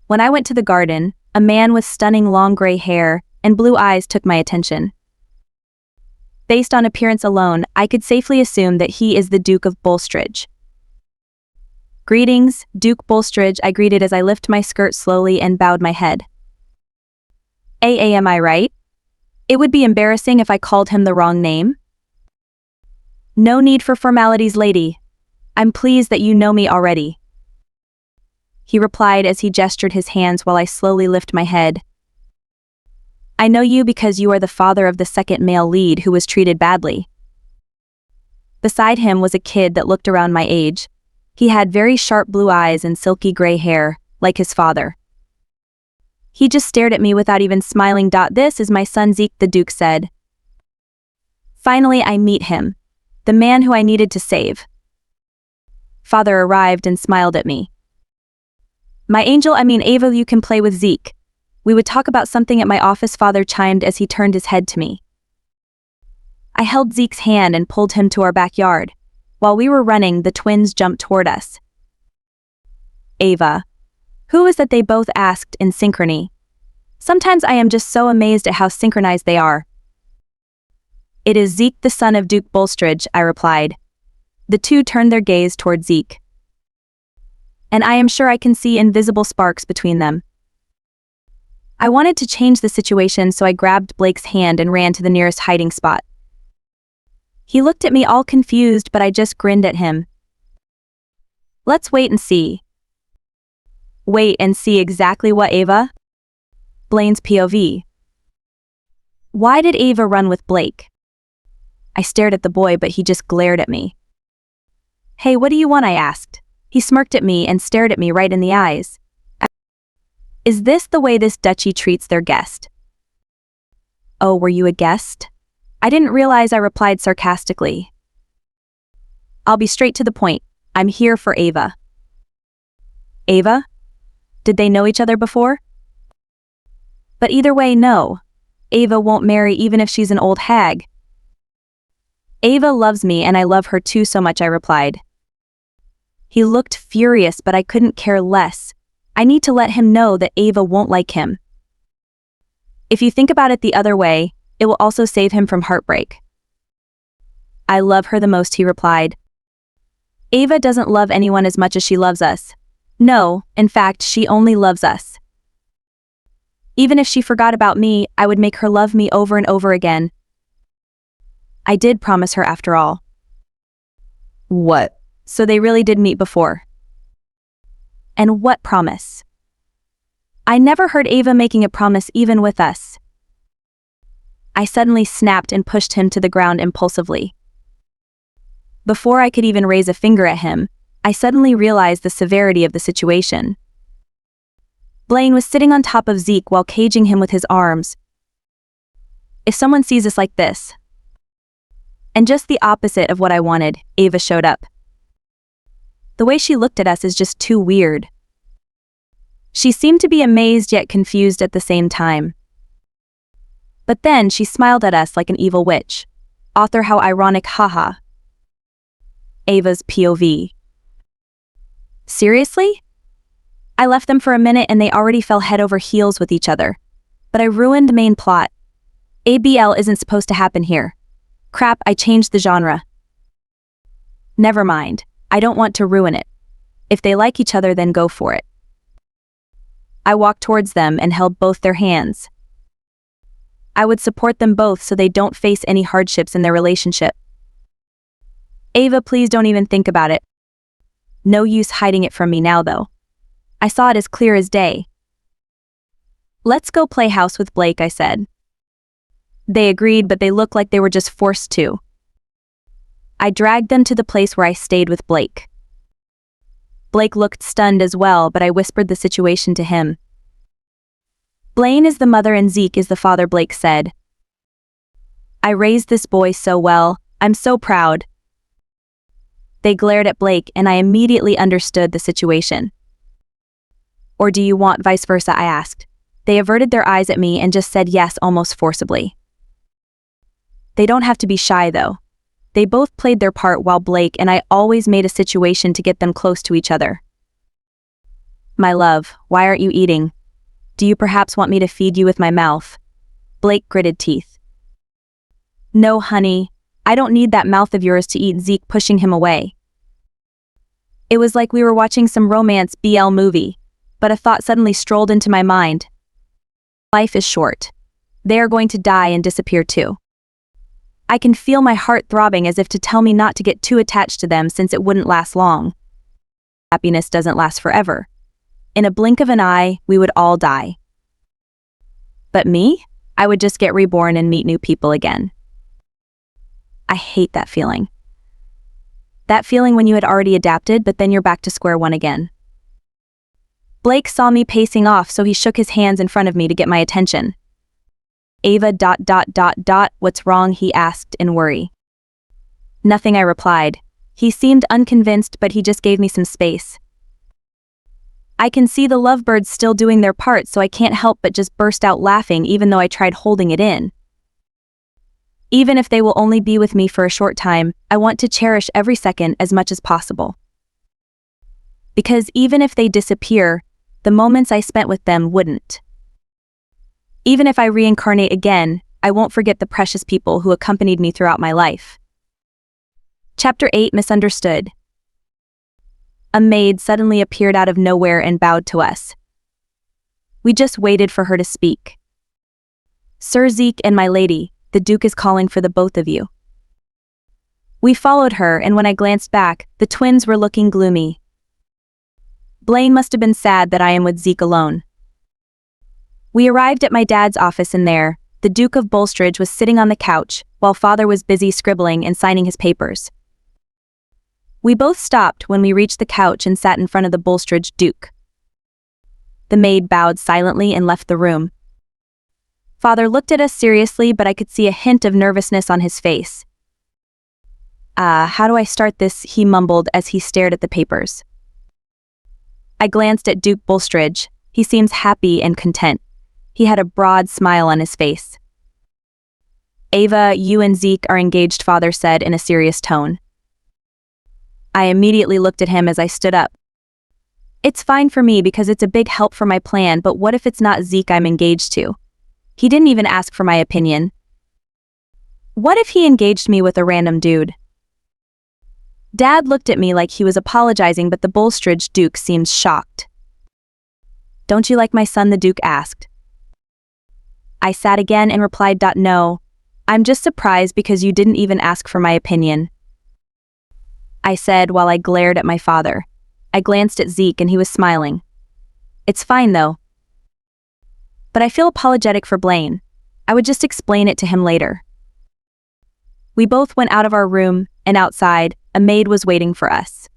When I went to the garden, a man with stunning long gray hair and blue eyes took my attention. Based on appearance alone, I could safely assume that he is the Duke of Bulstrode. Greetings, Duke Bulstrode, I greeted as I lifted my skirt slowly and bowed my head. Am I right? It would be embarrassing if I called him the wrong name. No need for formalities, lady. I'm pleased that you know me already. He replied as he gestured his hands while I slowly lifted my head. I know you because you are the father of the second male lead who was treated badly. Beside him was a kid that looked around my age. He had very sharp blue eyes and silky gray hair, like his father. He just stared at me without even smiling. This is my son Zeke, the Duke said. Finally, I meet him, the man who I needed to save. Father arrived and smiled at me. My angel, Ava, you can play with Zeke. We would talk about something at my office, Father chimed as he turned his head to me. I held Zeke's hand and pulled him to our backyard. While we were running, the twins jumped toward us. Ava. Who is that? They both asked in synchrony. Sometimes I am just so amazed at how synchronized they are. It is Zeke, the son of Duke Bulstrode, I replied. The two turned their gaze toward Zeke. And I am sure I can see invisible sparks between them. I wanted to change the situation, so I grabbed Blake's hand and ran to the nearest hiding spot. He looked at me all confused, but I just grinned at him. Let's wait and see. Wait and see exactly what, Ava? Blaine's POV. Why did Ava run with Blake? I stared at the boy, but he just glared at me. Hey, what do you want? I asked. He smirked at me and stared at me right in the eyes. Is this the way this duchy treats their guest? Oh, were you a guest? I didn't realize, I replied sarcastically. I'll be straight to the point. I'm here for Ava. Ava? Did they know each other before? But either way, no. Ava won't marry even if she's an old hag. Ava loves me and I love her too so much, I replied. He looked furious, but I couldn't care less. I need to let him know that Ava won't like him. If you think about it the other way, it will also save him from heartbreak. I love her the most, he replied. Ava doesn't love anyone as much as she loves us. No, in fact, she only loves us. Even if she forgot about me, I would make her love me over and over again. I did promise her after all. What? So they really did meet before. And what promise? I never heard Ava making a promise even with us. I suddenly snapped and pushed him to the ground impulsively. Before I could even raise a finger at him, I suddenly realized the severity of the situation. Blaine was sitting on top of Zeke while caging him with his arms. If someone sees us like this. And just the opposite of what I wanted, Ava showed up. The way she looked at us is just too weird. She seemed to be amazed yet confused at the same time. But then she smiled at us like an evil witch. Author, how ironic, haha. Ava's POV. Seriously? I left them for a minute and they already fell head over heels with each other. But I ruined the main plot. ABL isn't supposed to happen here. Crap, I changed the genre. Never mind. I don't want to ruin it. If they like each other, then go for it. I walked towards them and held both their hands. I would support them both so they don't face any hardships in their relationship. Ava, please don't even think about it. No use hiding it from me now, though. I saw it as clear as day. Let's go play house with Blake, I said. They agreed, but they looked like they were just forced to. I dragged them to the place where I stayed with Blake. Blake looked stunned as well, but I whispered the situation to him. Blaine is the mother and Zeke is the father, Blake said. I raised this boy so well, I'm so proud. They glared at Blake and I immediately understood the situation. Or do you want vice versa, I asked. They averted their eyes at me and just said yes almost forcibly. They don't have to be shy though. They both played their part while Blake and I always made a situation to get them close to each other. My love, why aren't you eating? Do you perhaps want me to feed you with my mouth? Blake gritted teeth. No, honey, I don't need that mouth of yours to eat, Zeke pushing him away. It was like we were watching some romance BL movie, but a thought suddenly strolled into my mind. Life is short. They are going to die and disappear too. I can feel my heart throbbing as if to tell me not to get too attached to them since it wouldn't last long. Happiness doesn't last forever. In a blink of an eye, we would all die. But me? I would just get reborn and meet new people again. I hate that feeling. That feeling when you had already adapted, but then you're back to square one again. Blake saw me pacing off, so he shook his hands in front of me to get my attention. Ava ... What's wrong? He asked in worry. Nothing, I replied. He seemed unconvinced, but he just gave me some space. I can see the lovebirds still doing their part, so I can't help but just burst out laughing even though I tried holding it in. Even if they will only be with me for a short time, I want to cherish every second as much as possible. Because even if they disappear, the moments I spent with them wouldn't. Even if I reincarnate again, I won't forget the precious people who accompanied me throughout my life. Chapter 8, Misunderstood. A maid suddenly appeared out of nowhere and bowed to us. We just waited for her to speak. Sir Zeke and my lady, the Duke is calling for the both of you. We followed her, and when I glanced back, the twins were looking gloomy. Blaine must have been sad that I am with Zeke alone. We arrived at my dad's office, and there, the Duke of Bulstrode was sitting on the couch, while father was busy scribbling and signing his papers. We both stopped when we reached the couch and sat in front of the Bulstrode Duke. The maid bowed silently and left the room. Father looked at us seriously, but I could see a hint of nervousness on his face. How do I start this?" he mumbled as he stared at the papers. I glanced at Duke Bulstrode. He seems happy and content. He had a broad smile on his face. "Ava, you and Zeke are engaged," father said in a serious tone. I immediately looked at him as I stood up. It's fine for me because it's a big help for my plan, but what if it's not Zeke I'm engaged to? He didn't even ask for my opinion. What if he engaged me with a random dude? Dad looked at me like he was apologizing, but the Bulstrode Duke seemed shocked. "Don't you like my son?" the Duke asked. I sat again and replied, "No, I'm just surprised because you didn't even ask for my opinion," I said while I glared at my father. I glanced at Zeke and he was smiling. "It's fine though. But I feel apologetic for Blaine. I would just explain it to him later." We both went out of our room, and outside, a maid was waiting for us.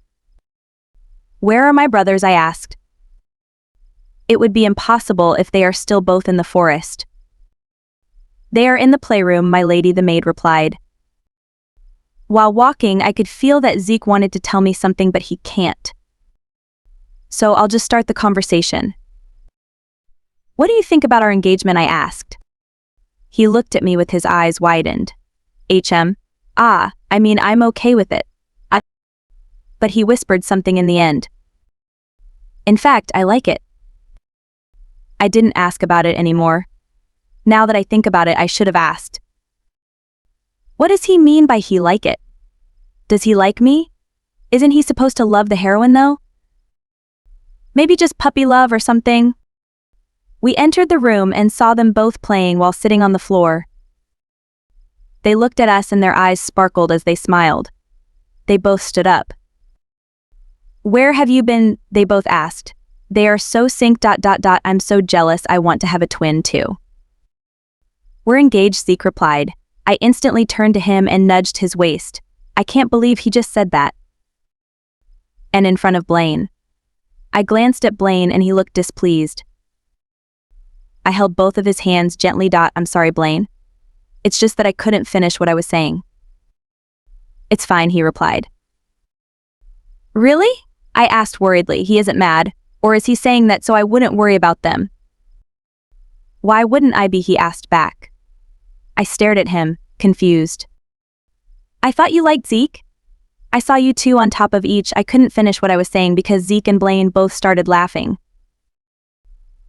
"Where are my brothers?" I asked. "It would be impossible if they are still both in the forest." "They are in the playroom, my lady," the maid replied. While walking, I could feel that Zeke wanted to tell me something, but he can't. So I'll just start the conversation. "What do you think about our engagement?" I asked. He looked at me with his eyes widened. I'm okay with it. But he whispered something in the end. "In fact, I like it." I didn't ask about it anymore. Now that I think about it, I should have asked. What does he mean by he like it? Does he like me? Isn't he supposed to love the heroine though? Maybe just puppy love or something? We entered the room and saw them both playing while sitting on the floor. They looked at us and their eyes sparkled as they smiled. They both stood up. "Where have you been?" they both asked. "They are so synced. I'm so jealous. I want to have a twin too." "We're engaged," Zeke replied. I instantly turned to him and nudged his waist. I can't believe he just said that. And in front of Blaine. I glanced at Blaine and he looked displeased. I held both of his hands gently. "I'm sorry, Blaine. It's just that I couldn't finish what I was saying." "It's fine," he replied. "Really?" I asked worriedly. "He isn't mad, or is he saying that so I wouldn't worry about them?" "Why wouldn't I be?" he asked back. I stared at him, confused. "I thought you liked Zeke? I saw you two on top of each." I couldn't finish what I was saying because Zeke and Blaine both started laughing.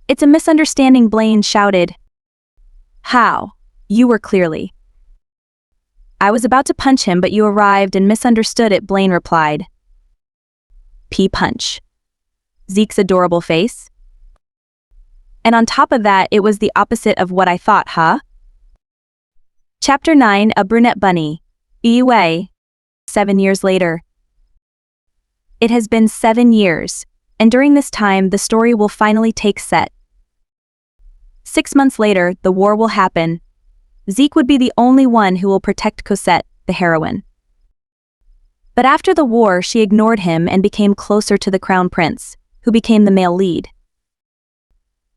"It's a misunderstanding," Blaine shouted. "How? You were clearly." "I was about to punch him but you arrived and misunderstood it," Blaine replied. Punch. Zeke's adorable face. And on top of that, it was the opposite of what I thought, huh? Chapter 9, A Brunette Bunny. Wei. 7 years later. It has been 7 years, and during this time the story will finally take set. 6 months later, the war will happen. Zeke would be the only one who will protect Cosette, the heroine. But after the war, she ignored him and became closer to the crown prince, who became the male lead.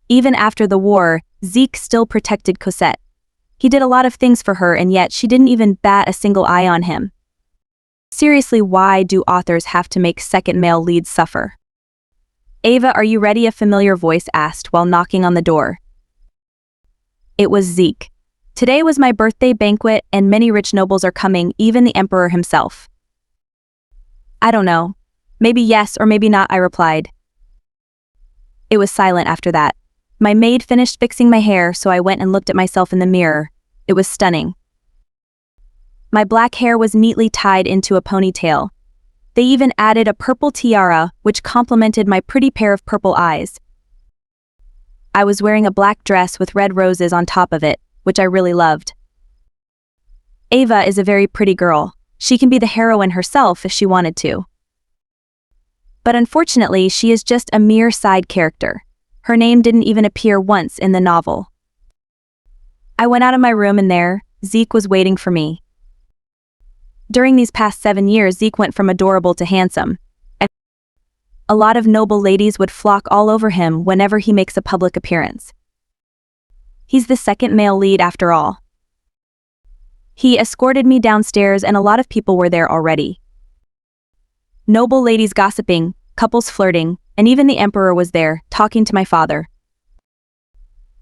Even after the war, Zeke still protected Cosette. He did a lot of things for her and yet she didn't even bat a single eye on him. Seriously, why do authors have to make second male leads suffer? "Ava, are you ready?" a familiar voice asked while knocking on the door. It was Zeke. "Today was my birthday banquet and many rich nobles are coming, even the emperor himself." "I don't know. Maybe yes or maybe not," I replied. It was silent after that. My maid finished fixing my hair, so I went and looked at myself in the mirror. It was stunning. My black hair was neatly tied into a ponytail. They even added a purple tiara, which complemented my pretty pair of purple eyes. I was wearing a black dress with red roses on top of it, which I really loved. Ava is a very pretty girl. She can be the heroine herself if she wanted to. But unfortunately, she is just a mere side character. Her name didn't even appear once in the novel. I went out of my room and there, Zeke was waiting for me. During these past 7 years, Zeke went from adorable to handsome. A lot of noble ladies would flock all over him whenever he makes a public appearance. He's the second male lead after all. He escorted me downstairs and a lot of people were there already. Noble ladies gossiping, couples flirting, and even the emperor was there, talking to my father.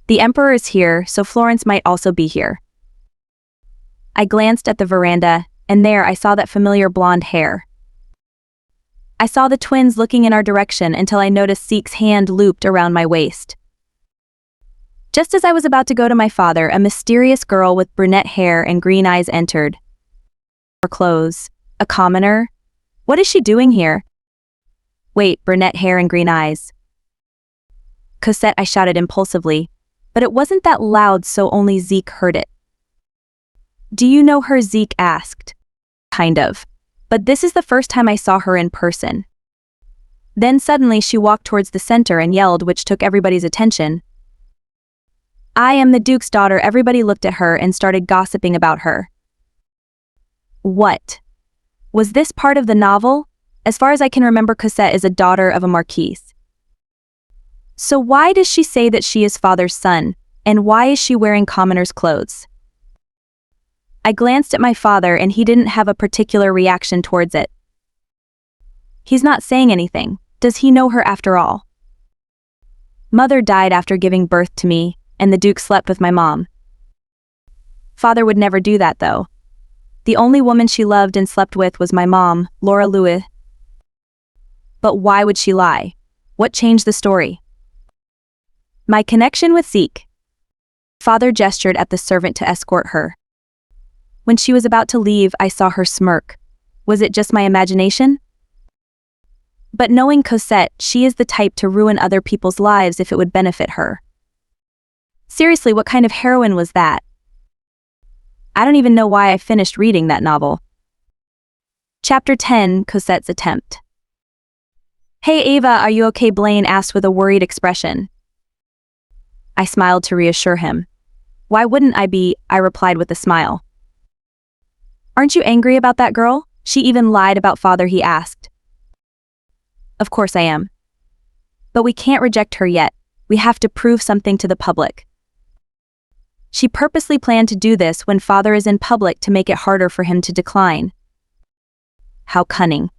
The emperor is here, so Florence might also be here. I glanced at the veranda, and there I saw that familiar blonde hair. I saw the twins looking in our direction until I noticed Zeke's hand looped around my waist. Just as I was about to go to my father, a mysterious girl with brunette hair and green eyes entered. Her clothes. A commoner? What is she doing here? Wait, brunette hair and green eyes. Cosette, I shouted impulsively, but it wasn't that loud so only Zeke heard it. Do you know her? Zeke asked. Kind of. But this is the first time I saw her in person. Then suddenly she walked towards the center and yelled, which took everybody's attention. I am the Duke's daughter. Everybody looked at her and started gossiping about her. What? Was this part of the novel? As far as I can remember, Cosette is a daughter of a marquise. So why does she say that she is father's son, and why is she wearing commoner's clothes? I glanced at my father and he didn't have a particular reaction towards it. He's not saying anything. Does he know her after all? Mother died after giving birth to me, and the Duke slept with my mom. Father would never do that though. The only woman she loved and slept with was my mom, Laura Louis. But why would she lie? What changed the story? My connection with Zeke. Father gestured at the servant to escort her. When she was about to leave, I saw her smirk. Was it just my imagination? But knowing Cosette, she is the type to ruin other people's lives if it would benefit her. Seriously, what kind of heroine was that? I don't even know why I finished reading that novel. Chapter 10, Cosette's Attempt. Hey Ava, are you okay? Blaine asked with a worried expression. I smiled to reassure him. Why wouldn't I be? I replied with a smile. Aren't you angry about that girl? She even lied about father, he asked. Of course I am. But we can't reject her yet. We have to prove something to the public. She purposely planned to do this when father is in public to make it harder for him to decline. How cunning.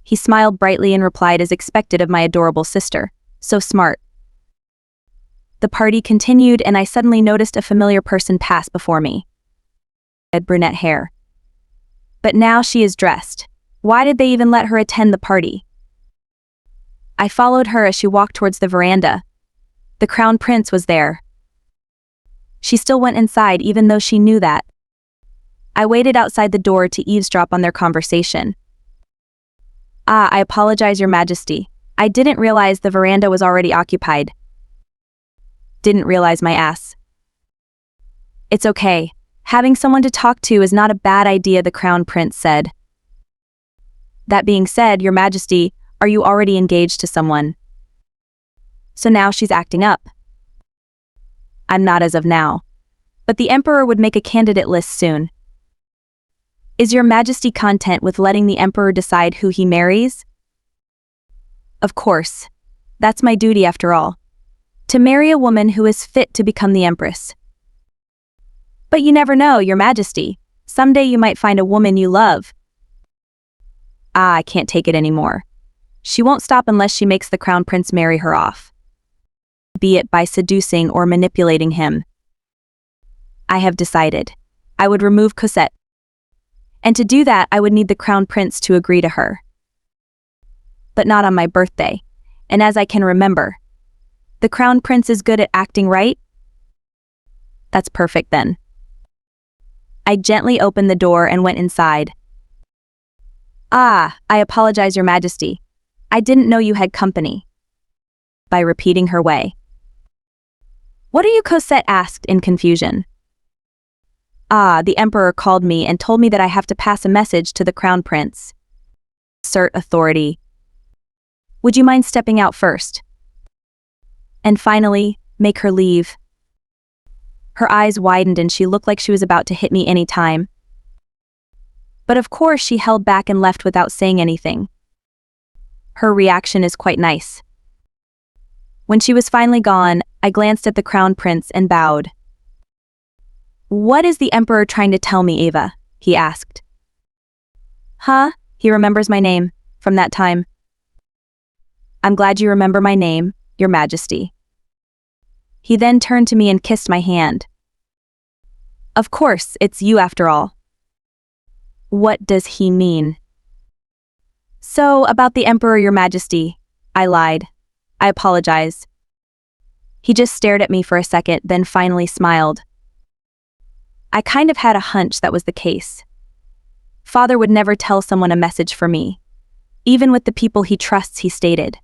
He smiled brightly and replied as expected of my adorable sister. So smart. The party continued and I suddenly noticed a familiar person pass before me. Had brunette hair. But now she is dressed. Why did they even let her attend the party? I followed her as she walked towards the veranda. The crown prince was there. She still went inside even though she knew that. I waited outside the door to eavesdrop on their conversation. I apologize, Your Majesty. I didn't realize the veranda was already occupied. Didn't realize my ass. It's okay. Having someone to talk to is not a bad idea, the crown prince said. That being said, Your Majesty, are you already engaged to someone? So now she's acting up. I'm not as of now. But the Emperor would make a candidate list soon. Is Your Majesty content with letting the Emperor decide who he marries? Of course. That's my duty after all. To marry a woman who is fit to become the Empress. But you never know, Your Majesty. Someday you might find a woman you love. I can't take it anymore. She won't stop unless she makes the crown prince marry her off. Be it by seducing or manipulating him. I have decided. I would remove Cosette. And to do that I would need the crown prince to agree to her. But not on my birthday, and as I can remember. The crown prince is good at acting, right? That's perfect then. I gently opened the door and went inside. I apologize, Your Majesty. I didn't know you had company. By repeating her way. What are you? Cosette asked in confusion. The Emperor called me and told me that I have to pass a message to the crown prince. Assert authority. Would you mind stepping out first? And finally, make her leave. Her eyes widened and she looked like she was about to hit me any time. But of course she held back and left without saying anything. Her reaction is quite nice. When she was finally gone, I glanced at the crown prince and bowed. What is the Emperor trying to tell me, Ava? He asked. He remembers my name, from that time. I'm glad you remember my name, Your Majesty. He then turned to me and kissed my hand. Of course, it's you after all. What does he mean? So, about the Emperor, Your Majesty, I lied. I apologize. He just stared at me for a second, then finally smiled. I kind of had a hunch that was the case. Father would never tell someone a message for me, even with the people he trusts, he stated.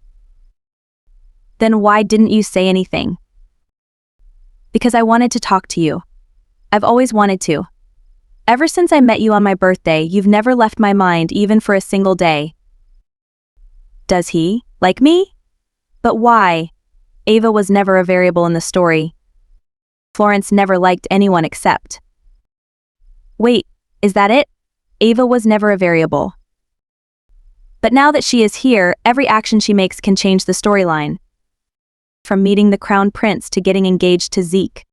Then why didn't you say anything? Because I wanted to talk to you. I've always wanted to. Ever since I met you on my birthday, you've never left my mind even for a single day. Does he like me? But why? Ava was never a variable in the story. Florence never liked anyone except. Wait, is that it? Ava was never a variable. But now that she is here, every action she makes can change the storyline. From meeting the crown prince to getting engaged to Zeke.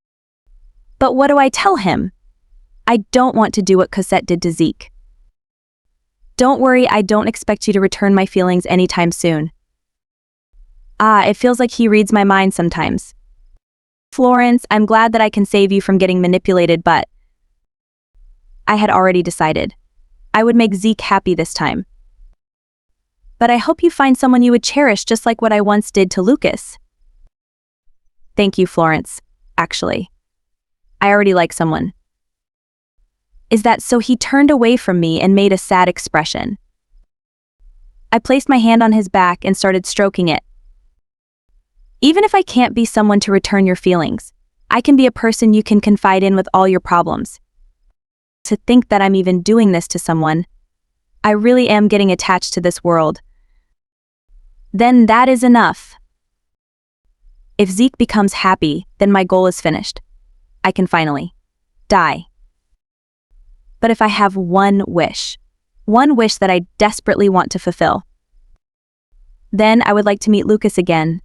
But what do I tell him? I don't want to do what Cosette did to Zeke. Don't worry, I don't expect you to return my feelings anytime soon. It feels like he reads my mind sometimes. Florence, I'm glad that I can save you from getting manipulated, but I had already decided. I would make Zeke happy this time. But I hope you find someone you would cherish just like what I once did to Lucas. Thank you, Florence. Actually, I already like someone. Is that so? He turned away from me and made a sad expression. I placed my hand on his back and started stroking it. Even if I can't be someone to return your feelings, I can be a person you can confide in with all your problems. To think that I'm even doing this to someone, I really am getting attached to this world. Then that is enough. If Zeke becomes happy, then my goal is finished. I can finally die. But if I have one wish that I desperately want to fulfill, then I would like to meet Lucas again.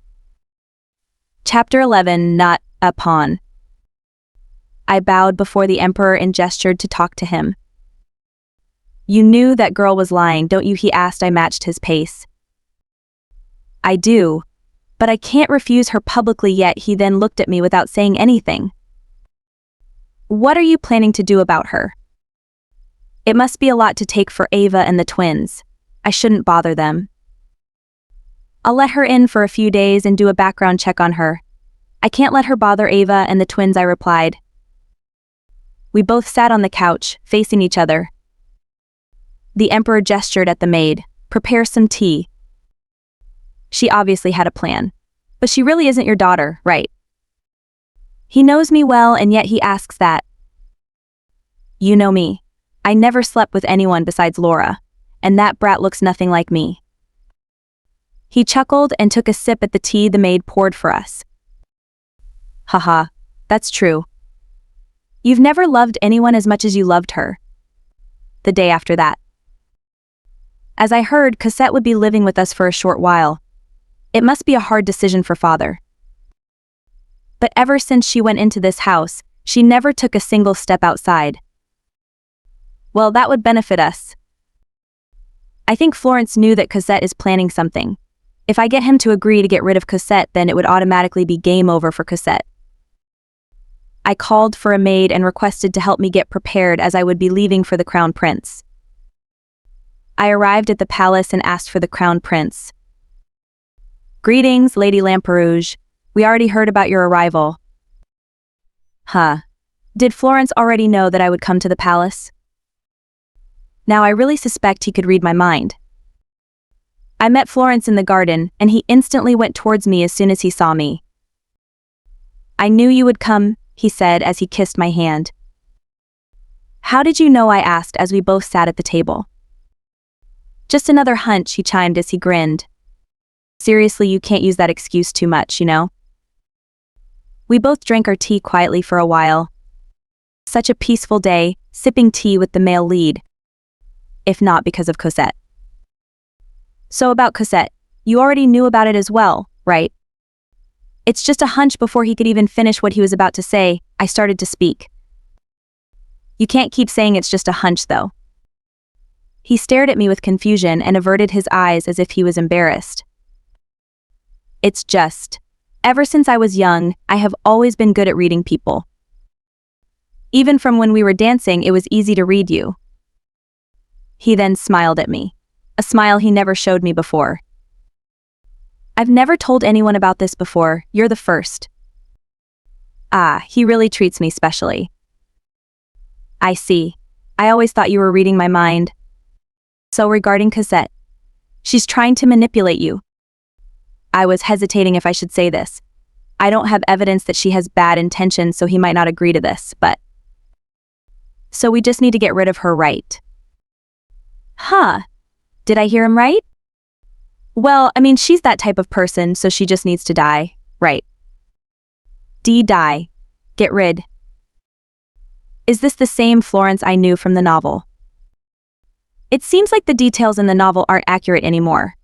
Chapter 11, Not a Pawn. I bowed before the Emperor and gestured to talk to him. You knew that girl was lying, don't you? He asked. I matched his pace. I do, but I can't refuse her publicly yet. He then looked at me without saying anything. What are you planning to do about her? It must be a lot to take for Ava and the twins. I shouldn't bother them. I'll let her in for a few days and do a background check on her. I can't let her bother Ava and the twins, I replied. We both sat on the couch, facing each other. The Emperor gestured at the maid. Prepare some tea. She obviously had a plan. But she really isn't your daughter, right? He knows me well, and yet he asks that. You know me. I never slept with anyone besides Laura, and that brat looks nothing like me. He chuckled and took a sip at the tea the maid poured for us. Haha, that's true. You've never loved anyone as much as you loved her. The day after that. As I heard, Cosette would be living with us for a short while. It must be a hard decision for father. But ever since she went into this house, she never took a single step outside. Well, that would benefit us. I think Florence knew that Cosette is planning something. If I get him to agree to get rid of Cosette, then it would automatically be game over for Cosette. I called for a maid and requested to help me get prepared as I would be leaving for the Crown Prince. I arrived at the palace and asked for the Crown Prince. Greetings, Lady Lamperouge. We already heard about your arrival. Huh. Did Florence already know that I would come to the palace? Now I really suspect he could read my mind. I met Florence in the garden, and he instantly went towards me as soon as he saw me. I knew you would come, he said as he kissed my hand. How did you know? I asked as we both sat at the table. Just another hunch, he chimed as he grinned. Seriously, you can't use that excuse too much, you know? We both drank our tea quietly for a while. Such a peaceful day, sipping tea with the male lead. If not because of Cosette. So about Cosette, you already knew about it as well, right? It's just a hunch. Before he could even finish what he was about to say, I started to speak. You can't keep saying it's just a hunch, though. He stared at me with confusion and averted his eyes as if he was embarrassed. It's just, ever since I was young, I have always been good at reading people. Even from when we were dancing, it was easy to read you. He then smiled at me, a smile he never showed me before. I've never told anyone about this before, you're the first. Ah, he really treats me specially. I see. I always thought you were reading my mind. So regarding Cosette, she's trying to manipulate you. I was hesitating if I should say this. I don't have evidence that she has bad intentions, so he might not agree to this, but... So we just need to get rid of her, right? Huh. Did I hear him right? Well, I mean, she's that type of person, so she just needs to die, right? Die. Get rid. Is this the same Florence I knew from the novel? It seems like the details in the novel aren't accurate anymore.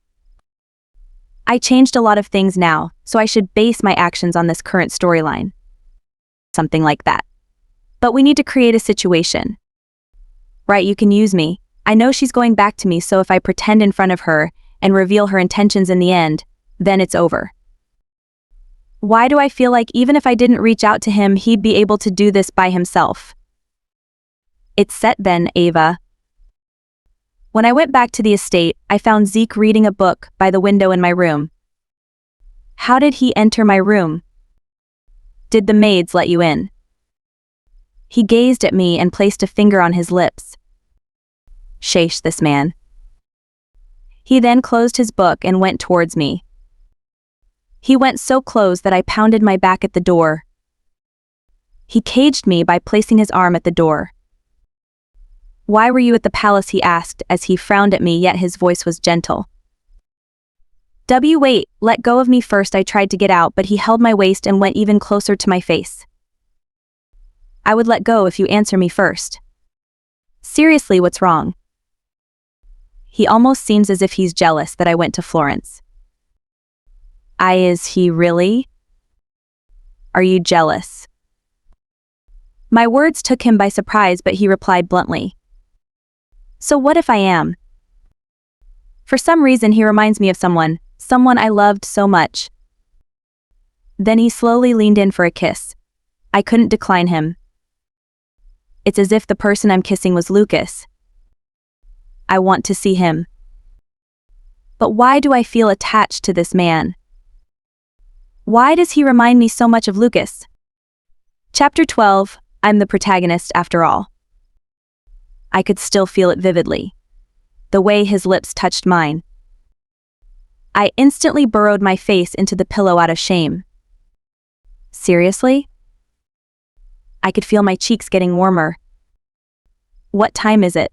I changed a lot of things now, so I should base my actions on this current storyline. Something like that. But we need to create a situation. Right, you can use me. I know she's going back to me, so if I pretend in front of her and reveal her intentions in the end, then it's over. Why do I feel like even if I didn't reach out to him, he'd be able to do this by himself? It's set then, Ava. When I went back to the estate, I found Zeke reading a book by the window in my room. How did he enter my room? Did the maids let you in? He gazed at me and placed a finger on his lips. Sheesh, this man. He then closed his book and went towards me. He went so close that I pounded my back at the door. He caged me by placing his arm at the door. "Why were you at the palace?" he asked as he frowned at me, yet his voice was gentle. Wait, let go of me first." I tried to get out, but he held my waist and went even closer to my face. "I would let go if you answer me first." "Seriously, what's wrong?" He almost seems as if he's jealous that I went to Florence. Is he really? Are you jealous? My words took him by surprise, but he replied bluntly. So what if I am? For some reason he reminds me of someone I loved so much. Then he slowly leaned in for a kiss. I couldn't decline him. It's as if the person I'm kissing was Lucas. I want to see him. But why do I feel attached to this man? Why does he remind me so much of Lucas? Chapter 12, I'm the protagonist after all. I could still feel it vividly. The way his lips touched mine. I instantly burrowed my face into the pillow out of shame. Seriously? I could feel my cheeks getting warmer. What time is it?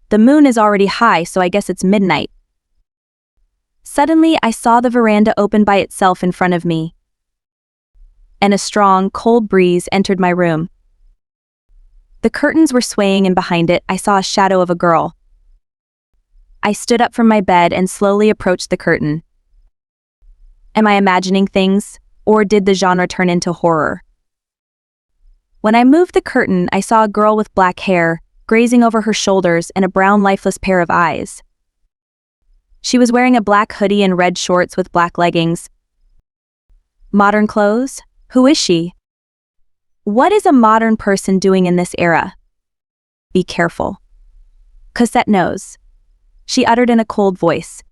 The moon is already high, so I guess it's midnight. Suddenly, I saw the veranda open by itself in front of me. And a strong, cold breeze entered my room. The curtains were swaying, and behind it, I saw a shadow of a girl. I stood up from my bed and slowly approached the curtain. Am I imagining things, or did the genre turn into horror? When I moved the curtain, I saw a girl with black hair, grazing over her shoulders, and a brown, lifeless pair of eyes. She was wearing a black hoodie and red shorts with black leggings. Modern clothes? Who is she? What is a modern person doing in this era? Be careful. Cosette knows. She uttered in a cold voice.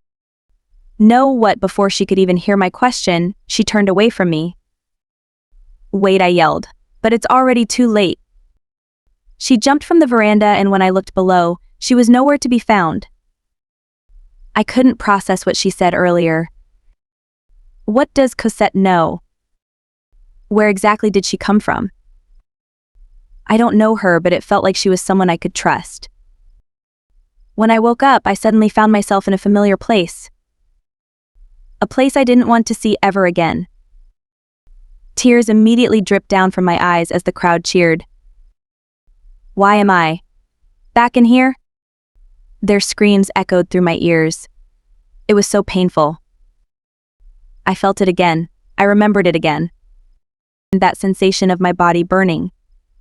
Know what? Before she could even hear my question, she turned away from me. Wait, I yelled. But it's already too late. She jumped from the veranda, and when I looked below, she was nowhere to be found. I couldn't process what she said earlier. What does Cosette know? Where exactly did she come from? I don't know her, but it felt like she was someone I could trust. When I woke up, I suddenly found myself in a familiar place. A place I didn't want to see ever again. Tears immediately dripped down from my eyes as the crowd cheered. Why am I back in here? Their screams echoed through my ears. It was so painful. I felt it again. I remembered it again. And that sensation of my body burning.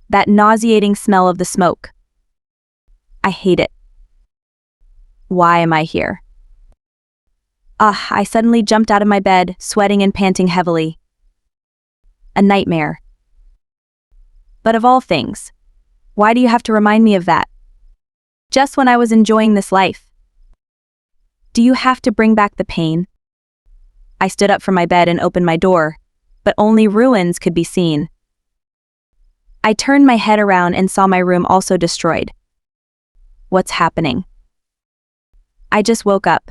That nauseating smell of the smoke. I hate it. Why am I here? I suddenly jumped out of my bed, sweating and panting heavily. A nightmare. But of all things, why do you have to remind me of that? Just when I was enjoying this life. Do you have to bring back the pain? I stood up from my bed and opened my door, but only ruins could be seen. I turned my head around and saw my room also destroyed. What's happening? I just woke up.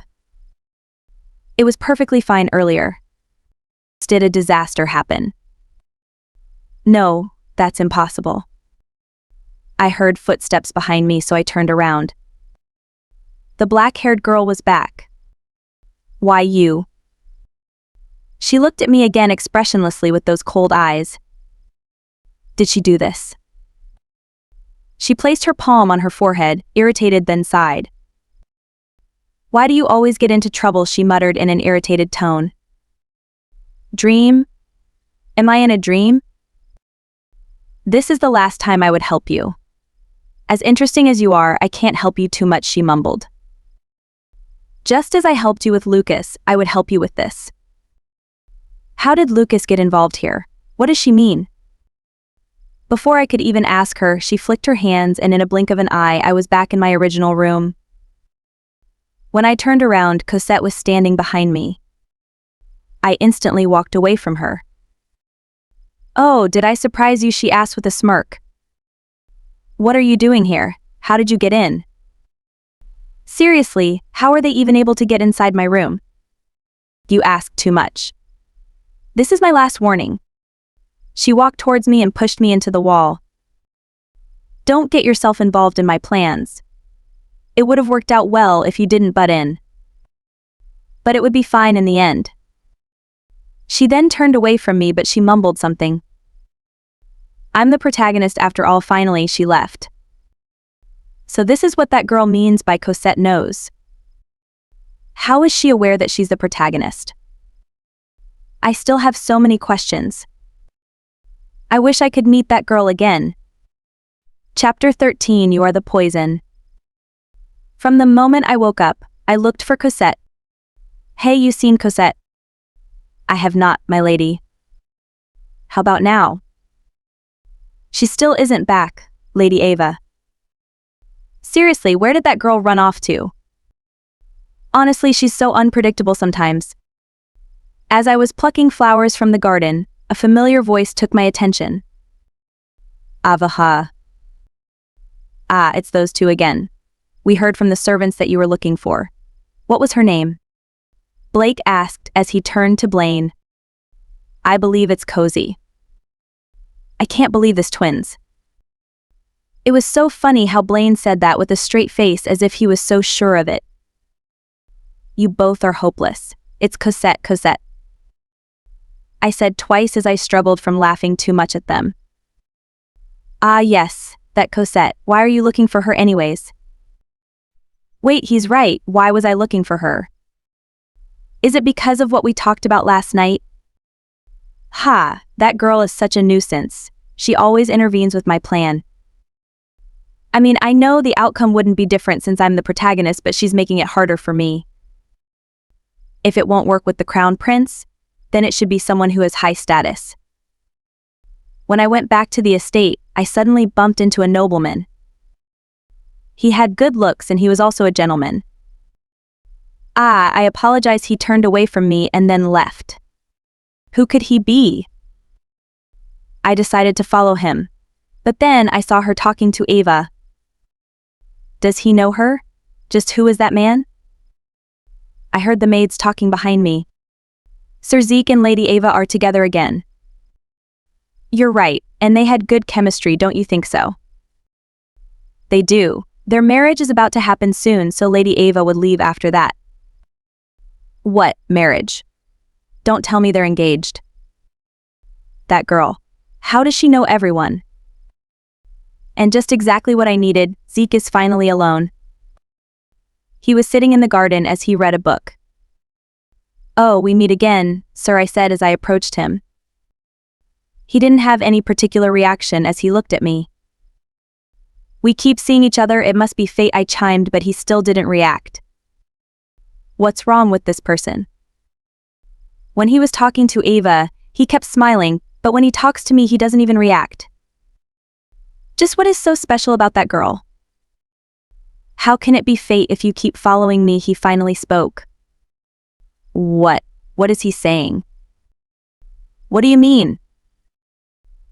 It was perfectly fine earlier. Did a disaster happen? No, that's impossible. I heard footsteps behind me, so I turned around. The black-haired girl was back. Why you? She looked at me again expressionlessly with those cold eyes. Did she do this? She placed her palm on her forehead, irritated, then sighed. Why do you always get into trouble? She muttered in an irritated tone. Dream? Am I in a dream? This is the last time I would help you. As interesting as you are, I can't help you too much, she mumbled. Just as I helped you with Lucas, I would help you with this. How did Lucas get involved here? What does she mean? Before I could even ask her, she flicked her hands, and in a blink of an eye, I was back in my original room. When I turned around, Cosette was standing behind me. I instantly walked away from her. Oh, did I surprise you? She asked with a smirk. What are you doing here? How did you get in? Seriously, how are they even able to get inside my room? You ask too much. This is my last warning. She walked towards me and pushed me into the wall. Don't get yourself involved in my plans. It would have worked out well if you didn't butt in. But it would be fine in the end. She then turned away from me, but she mumbled something. I'm the protagonist after all. Finally, she left. So this is what that girl means by Cosette knows. How is she aware that she's the protagonist? I still have so many questions. I wish I could meet that girl again. Chapter 13. You are the poison. From the moment I woke up, I looked for Cosette. Hey, you seen Cosette? I have not, my lady. How about now? She still isn't back, Lady Ava. Seriously, where did that girl run off to? Honestly, she's so unpredictable sometimes. As I was plucking flowers from the garden, a familiar voice took my attention. Avaha. Ah, it's those two again. We heard from the servants that you were looking for. What was her name? Blake asked as he turned to Blaine. I believe it's Cozy. I can't believe this, twins. It was so funny how Blaine said that with a straight face as if he was so sure of it. You both are hopeless. It's Cosette, Cosette. I said twice as I struggled from laughing too much at them. Ah yes, that Cosette. Why are you looking for her anyways? Wait, he's right. Why was I looking for her? Is it because of what we talked about last night? Ha, that girl is such a nuisance. She always intervenes with my plan. I mean, I know the outcome wouldn't be different since I'm the protagonist, but she's making it harder for me. If it won't work with the crown prince, then it should be someone who has high status. When I went back to the estate, I suddenly bumped into a nobleman. He had good looks and he was also a gentleman. Ah, I apologize. He turned away from me and then left. Who could he be? I decided to follow him, but then I saw her talking to Ava. Does he know her? Just who is that man? I heard the maids talking behind me. Sir Zeke and Lady Ava are together again. You're right, and they had good chemistry, don't you think so? They do. Their marriage is about to happen soon, so Lady Ava would leave after that. What, marriage? Don't tell me they're engaged. That girl. How does she know everyone? And just exactly what I needed, Zeke is finally alone. He was sitting in the garden as he read a book. Oh, we meet again, sir, I said as I approached him. He didn't have any particular reaction as he looked at me. We keep seeing each other, it must be fate, I chimed, but he still didn't react. What's wrong with this person? When he was talking to Ava, he kept smiling, but when he talks to me he doesn't even react. Just what is so special about that girl? How can it be fate if you keep following me? He finally spoke. What? What is he saying? What do you mean?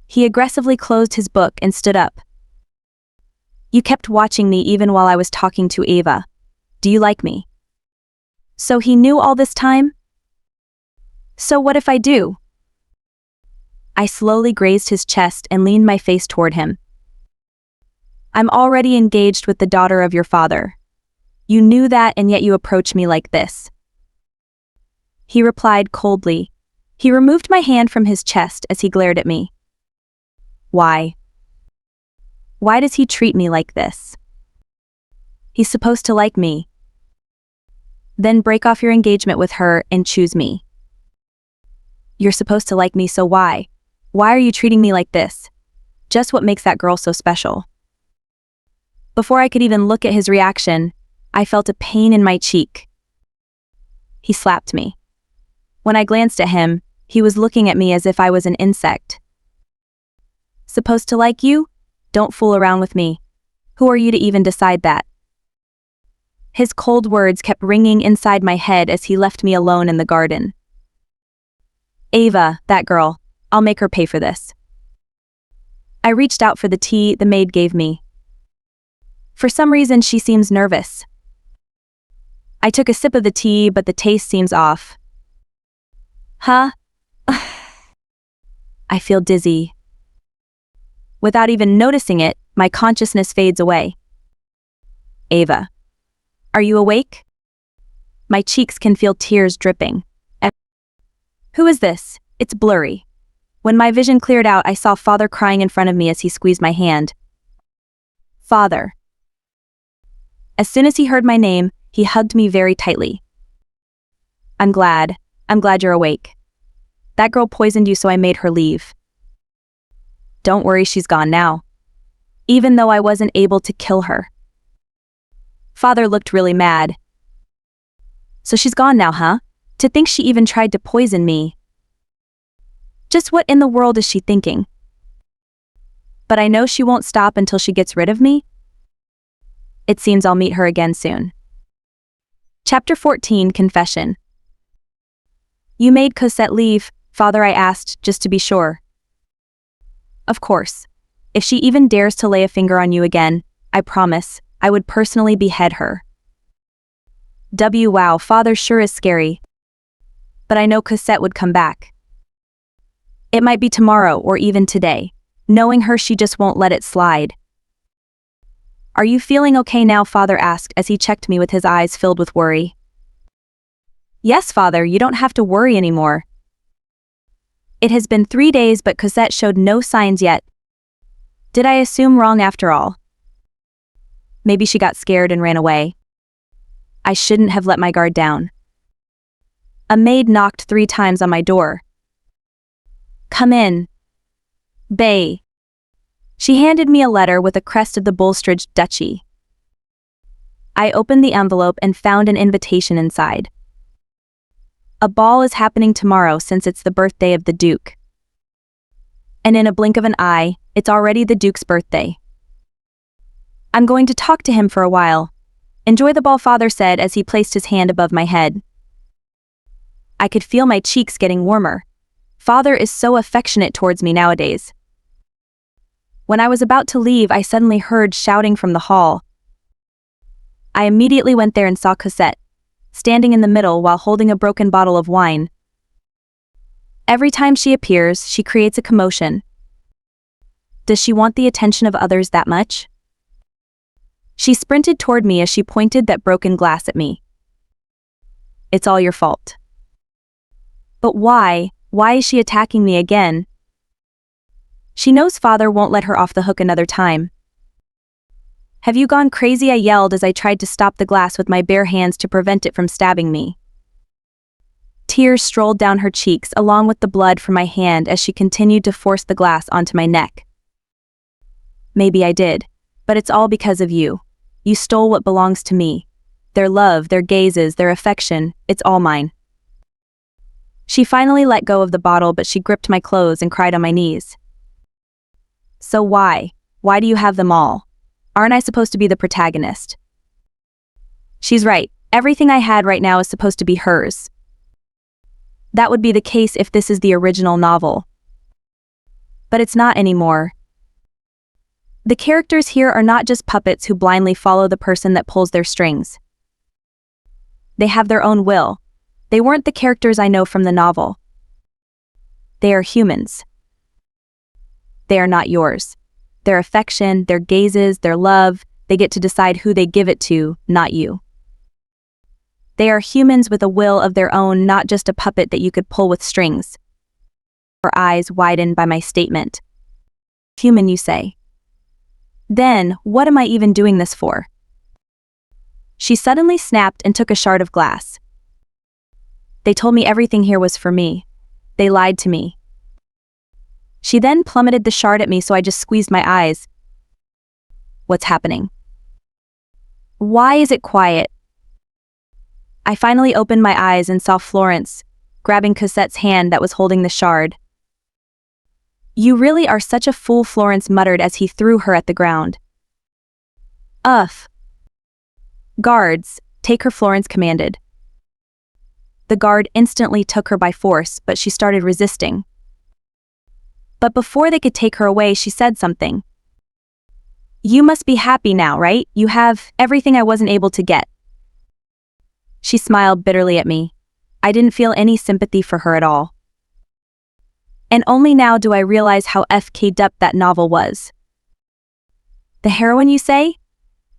He aggressively closed his book and stood up. You kept watching me even while I was talking to Ava. Do you like me? So he knew all this time? So what if I do? I slowly grazed his chest and leaned my face toward him. I'm already engaged with the daughter of your father. You knew that and yet you approach me like this. He replied coldly. He removed my hand from his chest as he glared at me. Why? Why does he treat me like this? He's supposed to like me. Then break off your engagement with her and choose me. You're supposed to like me, so why? Why are you treating me like this? Just what makes that girl so special? Before I could even look at his reaction, I felt a pain in my cheek. He slapped me. When I glanced at him, he was looking at me as if I was an insect. Supposed to like you? Don't fool around with me. Who are you to even decide that? His cold words kept ringing inside my head as he left me alone in the garden. Ava, that girl, I'll make her pay for this. I reached out for the tea the maid gave me. For some reason she seems nervous. I took a sip of the tea, but the taste seems off. Huh? I feel dizzy. Without even noticing it, my consciousness fades away. Ava. Are you awake? My cheeks can feel tears dripping. Who is this? It's blurry. When my vision cleared out, I saw Father crying in front of me as he squeezed my hand. Father. As soon as he heard my name, he hugged me very tightly. I'm glad you're awake. That girl poisoned you, so I made her leave. Don't worry, she's gone now. Even though I wasn't able to kill her. Father looked really mad. So she's gone now, huh? To think she even tried to poison me. Just what in the world is she thinking? But I know she won't stop until she gets rid of me. It seems I'll meet her again soon. Chapter 14, Confession. You made Cosette leave, Father, I asked, just to be sure. Of course. If she even dares to lay a finger on you again, I promise, I would personally behead her. Wow, Father sure is scary. But I know Cosette would come back. It might be tomorrow or even today. Knowing her, she just won't let it slide. Are you feeling okay now, Father asked as he checked me with his eyes filled with worry. Yes, Father, you don't have to worry anymore. It has been 3 days, but Cosette showed no signs yet. Did I assume wrong after all? Maybe she got scared and ran away. I shouldn't have let my guard down. A maid knocked 3 times on my door. Come in. Bay. She handed me a letter with a crest of the Bulstrode Duchy. I opened the envelope and found an invitation inside. A ball is happening tomorrow since it's the birthday of the Duke. And in a blink of an eye, it's already the Duke's birthday. I'm going to talk to him for a while. Enjoy the ball, Father said as he placed his hand above my head. I could feel my cheeks getting warmer. Father is so affectionate towards me nowadays. When I was about to leave, I suddenly heard shouting from the hall. I immediately went there and saw Cosette, standing in the middle while holding a broken bottle of wine. Every time she appears, she creates a commotion. Does she want the attention of others that much? She sprinted toward me as she pointed that broken glass at me. It's all your fault. But why? Why is she attacking me again? She knows Father won't let her off the hook another time. Have you gone crazy? I yelled as I tried to stop the glass with my bare hands to prevent it from stabbing me. Tears strolled down her cheeks along with the blood from my hand as she continued to force the glass onto my neck. Maybe I did, but it's all because of you. You stole what belongs to me. Their love, their gazes, their affection, it's all mine. She finally let go of the bottle, but she gripped my clothes and cried on my knees. So why? Why do you have them all? Aren't I supposed to be the protagonist? She's right. Everything I had right now is supposed to be hers. That would be the case if this is the original novel. But it's not anymore. The characters here are not just puppets who blindly follow the person that pulls their strings. They have their own will. They weren't the characters I know from the novel. They are humans. They are not yours. Their affection, their gazes, their love, they get to decide who they give it to, not you. They are humans with a will of their own, not just a puppet that you could pull with strings. Her eyes widened by my statement. Human, you say? Then, what am I even doing this for? She suddenly snapped and took a shard of glass. They told me everything here was for me. They lied to me. She then plummeted the shard at me, so I just squeezed my eyes. What's happening? Why is it quiet? I finally opened my eyes and saw Florence, grabbing Cosette's hand that was holding the shard. You really are such a fool, Florence muttered as he threw her at the ground. Ugh. Guards, take her, Florence commanded. The guard instantly took her by force, but she started resisting. But before they could take her away, she said something. You must be happy now, right? You have everything I wasn't able to get. She smiled bitterly at me. I didn't feel any sympathy for her at all. And only now do I realize how FK'd up that novel was. The heroine, you say?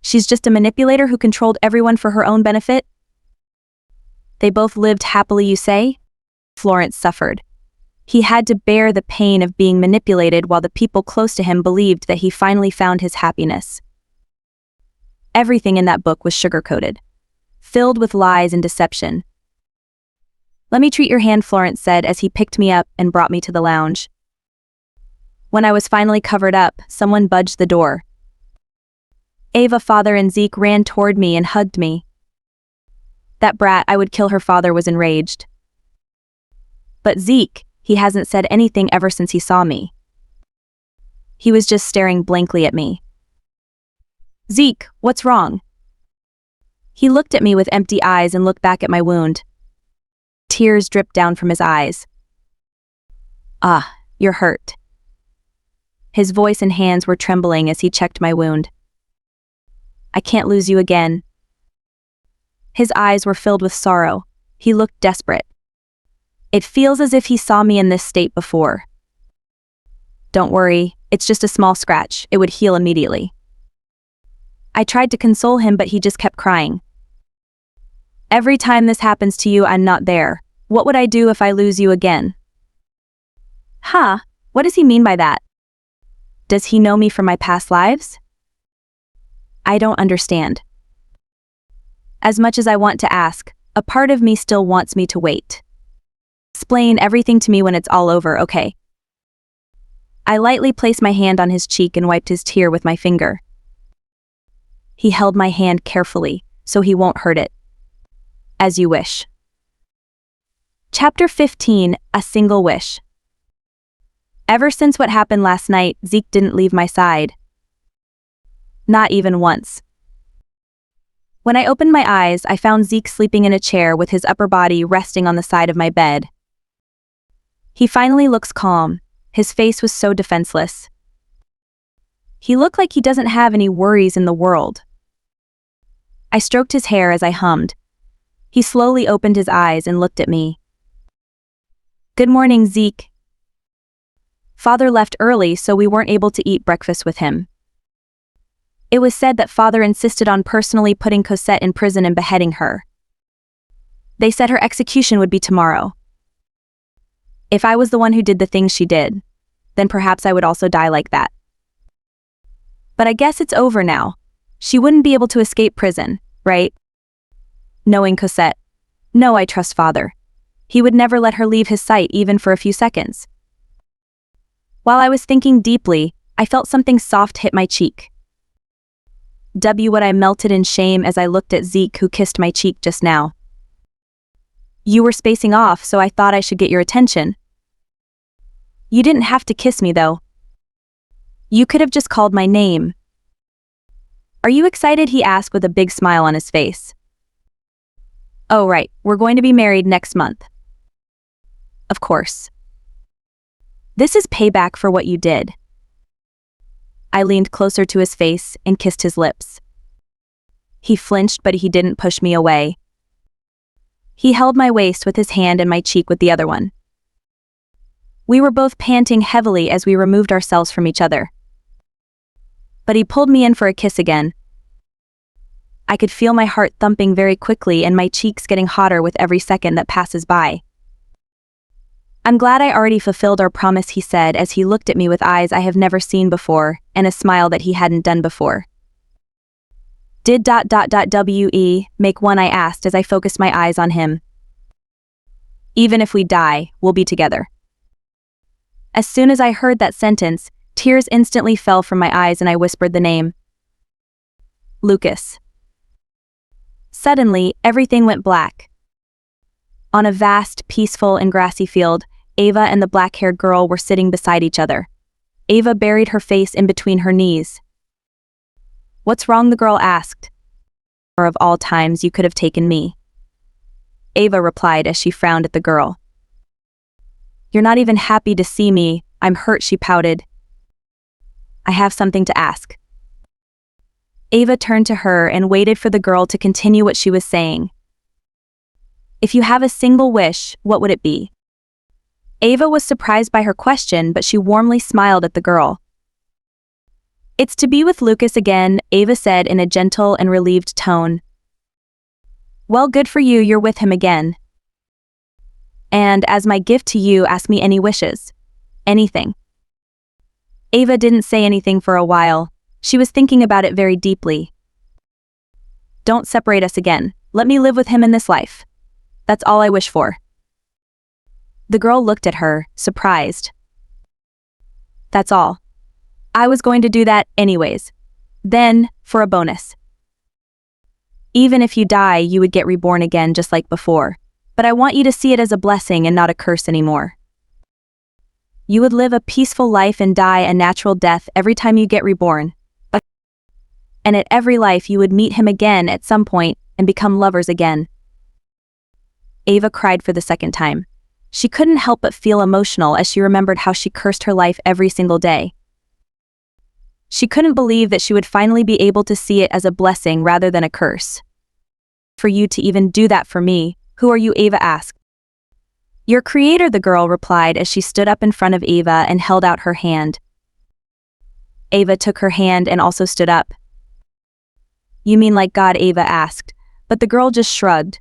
She's just a manipulator who controlled everyone for her own benefit? They both lived happily, you say? Florence suffered. He had to bear the pain of being manipulated while the people close to him believed that he finally found his happiness. Everything in that book was sugar-coated, filled with lies and deception. Let me treat your hand, Florence said as he picked me up and brought me to the lounge. When I was finally covered up, someone budged the door. Ava, father, and Zeke ran toward me and hugged me. That brat, I would kill her father, was enraged. But Zeke, he hasn't said anything ever since he saw me. He was just staring blankly at me. Zeke, what's wrong? He looked at me with empty eyes and looked back at my wound. Tears dripped down from his eyes. Ah, you're hurt. His voice and hands were trembling as he checked my wound. I can't lose you again. His eyes were filled with sorrow. He looked desperate. It feels as if he saw me in this state before. Don't worry, it's just a small scratch. It would heal immediately. I tried to console him, but he just kept crying. Every time this happens to you, I'm not there. What would I do if I lose you again? Huh, what does he mean by that? Does he know me from my past lives? I don't understand. As much as I want to ask, a part of me still wants me to wait. Explain everything to me when it's all over, okay? I lightly placed my hand on his cheek and wiped his tear with my finger. He held my hand carefully, so he won't hurt it. As you wish. Chapter 15, A Single Wish. Ever since what happened last night, Zeke didn't leave my side. Not even once. When I opened my eyes, I found Zeke sleeping in a chair with his upper body resting on the side of my bed. He finally looks calm. His face was so defenseless. He looked like he doesn't have any worries in the world. I stroked his hair as I hummed. He slowly opened his eyes and looked at me. Good morning, Zeke. Father left early, so we weren't able to eat breakfast with him. It was said that Father insisted on personally putting Cosette in prison and beheading her. They said her execution would be tomorrow. If I was the one who did the things she did, then perhaps I would also die like that. But I guess it's over now. She wouldn't be able to escape prison, right? Knowing Cosette, no, I trust Father. He would never let her leave his sight even for a few seconds. While I was thinking deeply, I felt something soft hit my cheek. What I melted in shame as I looked at Zeke, who kissed my cheek just now. You were spacing off, so I thought I should get your attention. You didn't have to kiss me, though. You could have just called my name. Are you excited? He asked with a big smile on his face. Oh right, we're going to be married next month. Of course. This is payback for what you did. I leaned closer to his face and kissed his lips. He flinched, but he didn't push me away. He held my waist with his hand and my cheek with the other one. We were both panting heavily as we removed ourselves from each other. But he pulled me in for a kiss again. I could feel my heart thumping very quickly and my cheeks getting hotter with every second that passes by. I'm glad I already fulfilled our promise, he said as he looked at me with eyes I have never seen before and a smile that he hadn't done before. Did we make one? I asked as I focused my eyes on him. Even if we die, we'll be together. As soon as I heard that sentence, tears instantly fell from my eyes and I whispered the name. Lucas. Suddenly, everything went black. On a vast, peaceful and grassy field, Ava and the black-haired girl were sitting beside each other. Ava buried her face in between her knees. What's wrong? The girl asked. Or of all times you could have taken me. Ava replied as she frowned at the girl. You're not even happy to see me. I'm hurt, she pouted. I have something to ask. Ava turned to her and waited for the girl to continue what she was saying. If you have a single wish, what would it be? Ava was surprised by her question, but she warmly smiled at the girl. "It's to be with Lucas again," Ava said in a gentle and relieved tone. "Well, good for you, you're with him again. And as my gift to you, ask me any wishes. Anything." Ava didn't say anything for a while. She was thinking about it very deeply. "Don't separate us again. Let me live with him in this life. That's all I wish for." The girl looked at her, surprised. "That's all. I was going to do that anyways. Then, for a bonus. Even if you die, you would get reborn again just like before. But I want you to see it as a blessing and not a curse anymore. You would live a peaceful life and die a natural death every time you get reborn. And at every life you would meet him again at some point and become lovers again." Ava cried for the second time. She couldn't help but feel emotional as she remembered how she cursed her life every single day. She couldn't believe that she would finally be able to see it as a blessing rather than a curse. "For you to even do that for me, who are you?" Ava asked. "Your creator," the girl replied as she stood up in front of Ava and held out her hand. Ava took her hand and also stood up. "You mean like God?" Ava asked, but the girl just shrugged.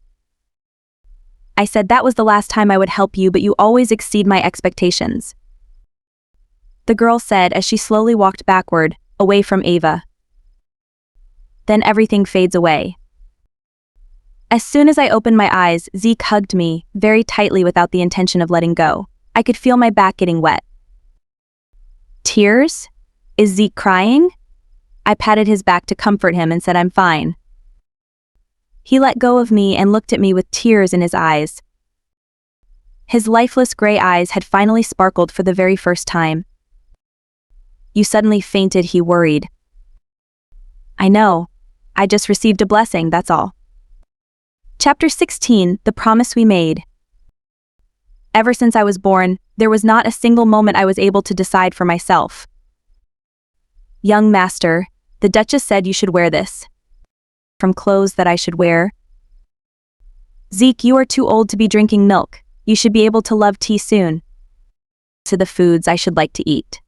"I said that was the last time I would help you, but you always exceed my expectations," the girl said as she slowly walked backward, away from Ava. Then everything fades away. As soon as I opened my eyes, Zeke hugged me, very tightly without the intention of letting go. I could feel my back getting wet. "Tears? Is Zeke crying?" I patted his back to comfort him and said I'm fine. He let go of me and looked at me with tears in his eyes. His lifeless gray eyes had finally sparkled for the very first time. "You suddenly fainted," he worried. "I know. I just received a blessing, that's all." Chapter 16, The Promise We Made. Ever since I was born, there was not a single moment I was able to decide for myself. "Young master, the Duchess said you should wear this. From clothes that I should wear. Zeke, you are too old to be drinking milk. You should be able to love tea soon. To the foods I should like to eat.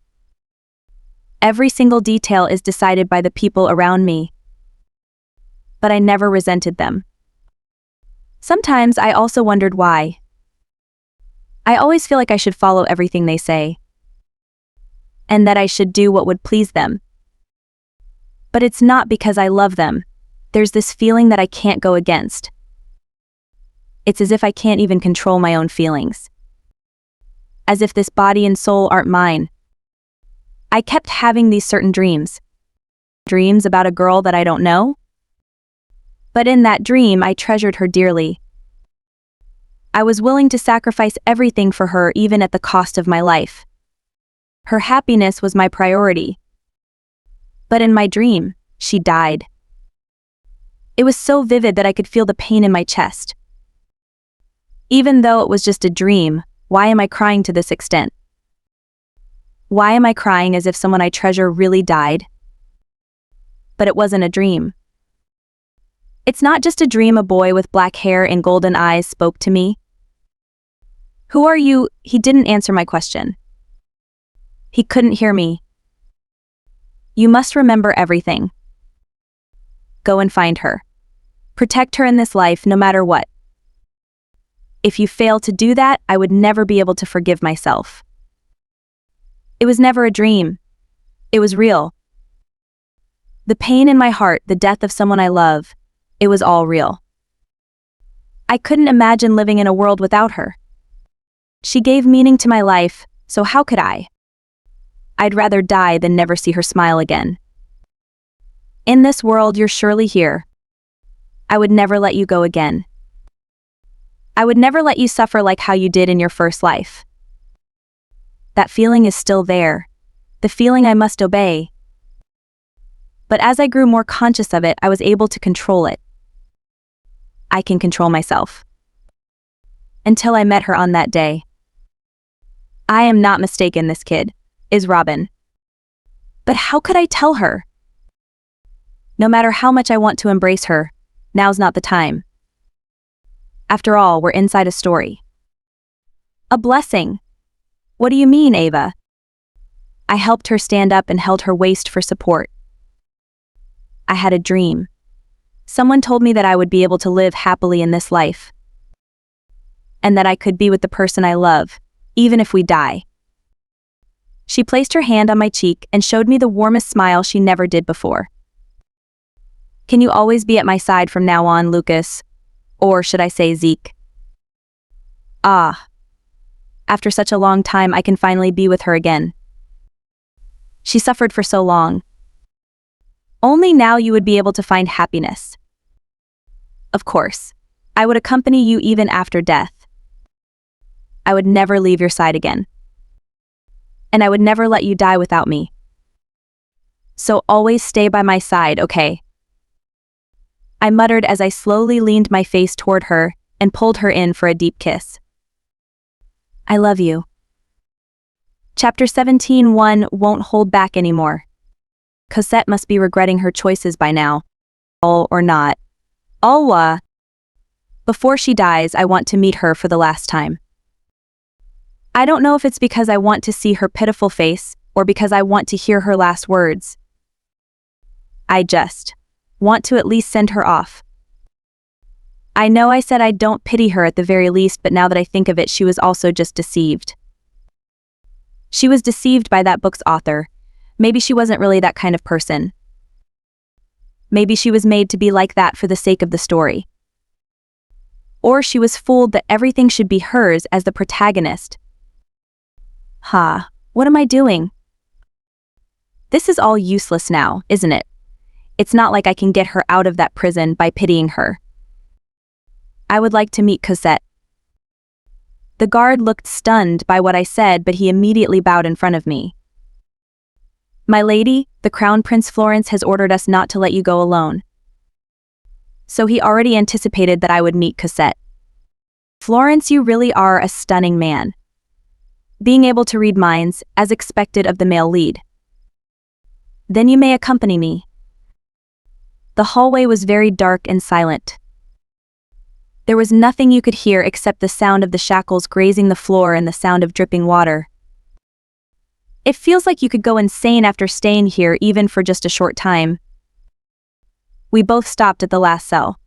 Every single detail is decided by the people around me. But I never resented them. Sometimes I also wondered why. I always feel like I should follow everything they say. And that I should do what would please them. But it's not because I love them. There's this feeling that I can't go against. It's as if I can't even control my own feelings. As if this body and soul aren't mine. I kept having these certain dreams. Dreams about a girl that I don't know. But in that dream, I treasured her dearly. I was willing to sacrifice everything for her, even at the cost of my life. Her happiness was my priority. But in my dream, she died. It was so vivid that I could feel the pain in my chest. Even though it was just a dream, why am I crying to this extent? Why am I crying as if someone I treasure really died? But it wasn't a dream. It's not just a dream. A boy with black hair and golden eyes spoke to me. "Who are you?" He didn't answer my question. He couldn't hear me. "You must remember everything. Go and find her. Protect her in this life no matter what. If you fail to do that, I would never be able to forgive myself." It was never a dream. It was real. The pain in my heart, the death of someone I love, it was all real. I couldn't imagine living in a world without her. She gave meaning to my life, so how could I? I'd rather die than never see her smile again. "In this world, you're surely here. I would never let you go again. I would never let you suffer like how you did in your first life. That feeling is still there. The feeling I must obey. But as I grew more conscious of it, I was able to control it. I can control myself. Until I met her on that day. I am not mistaken, this kid is Robin. But how could I tell her? No matter how much I want to embrace her, now's not the time. After all, we're inside a story. A blessing. What do you mean, Ava? I helped her stand up and held her waist for support. I had a dream. Someone told me that I would be able to live happily in this life. And that I could be with the person I love, even if we die. She placed her hand on my cheek and showed me the warmest smile she never did before. Can you always be at my side from now on, Lucas? Or should I say Zeke? Ah. After such a long time, I can finally be with her again. She suffered for so long. Only now you would be able to find happiness. Of course, I would accompany you even after death. I would never leave your side again. And I would never let you die without me. So always stay by my side, okay? I muttered as I slowly leaned my face toward her and pulled her in for a deep kiss. I love you. Chapter 17:1 won't hold back anymore. Cosette must be regretting her choices by now. All or not. Alwa. Before she dies, I want to meet her for the last time. I don't know if it's because I want to see her pitiful face or because I want to hear her last words. I just want to at least send her off. I know I said I don't pity her at the very least, but now that I think of it, she was also just deceived. She was deceived by that book's author. Maybe she wasn't really that kind of person. Maybe she was made to be like that for the sake of the story. Or she was fooled that everything should be hers as the protagonist. What am I doing? This is all useless now, isn't it? It's not like I can get her out of that prison by pitying her. I would like to meet Cosette. The guard looked stunned by what I said, but he immediately bowed in front of me. My lady, the Crown Prince Florence has ordered us not to let you go alone. So he already anticipated that I would meet Cosette. Florence, you really are a stunning man. Being able to read minds, as expected of the male lead. Then you may accompany me. The hallway was very dark and silent. There was nothing you could hear except the sound of the shackles grazing the floor and the sound of dripping water. It feels like you could go insane after staying here even for just a short time. We both stopped at the last cell.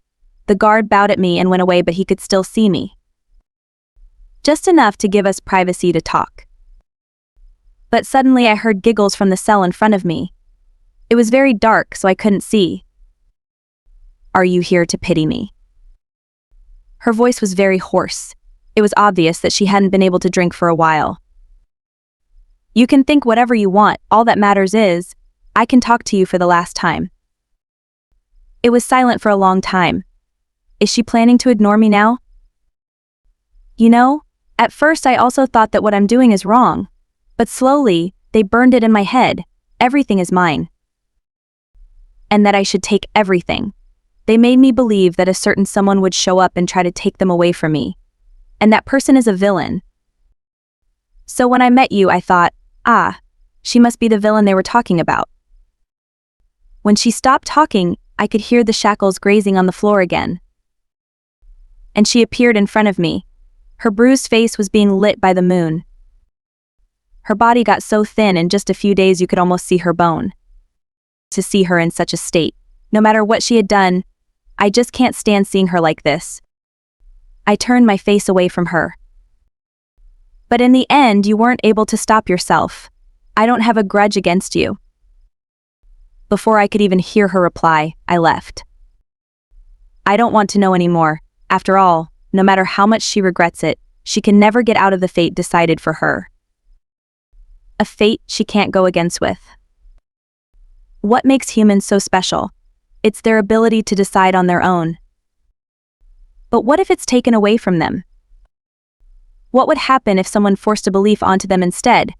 The guard bowed at me and went away, but he could still see me. Just enough to give us privacy to talk. But suddenly I heard giggles from the cell in front of me. It was very dark, so I couldn't see. Are you here to pity me? Her voice was very hoarse. It was obvious that she hadn't been able to drink for a while. You can think whatever you want, all that matters is, I can talk to you for the last time. It was silent for a long time. Is she planning to ignore me now? You know, at first I also thought that what I'm doing is wrong. But slowly, they burned it in my head, everything is mine. And that I should take everything. They made me believe that a certain someone would show up and try to take them away from me. And that person is a villain. So when I met you, I thought, she must be the villain they were talking about. When she stopped talking, I could hear the shackles grazing on the floor again. And she appeared in front of me. Her bruised face was being lit by the moon. Her body got so thin in just a few days you could almost see her bone. To see her in such a state, no matter what she had done, I just can't stand seeing her like this. I turned my face away from her. But in the end, you weren't able to stop yourself. I don't have a grudge against you. Before I could even hear her reply, I left. I don't want to know anymore. After all, no matter how much she regrets it, she can never get out of the fate decided for her. A fate she can't go against with. What makes humans so special? It's their ability to decide on their own. But what if it's taken away from them? What would happen if someone forced a belief onto them instead?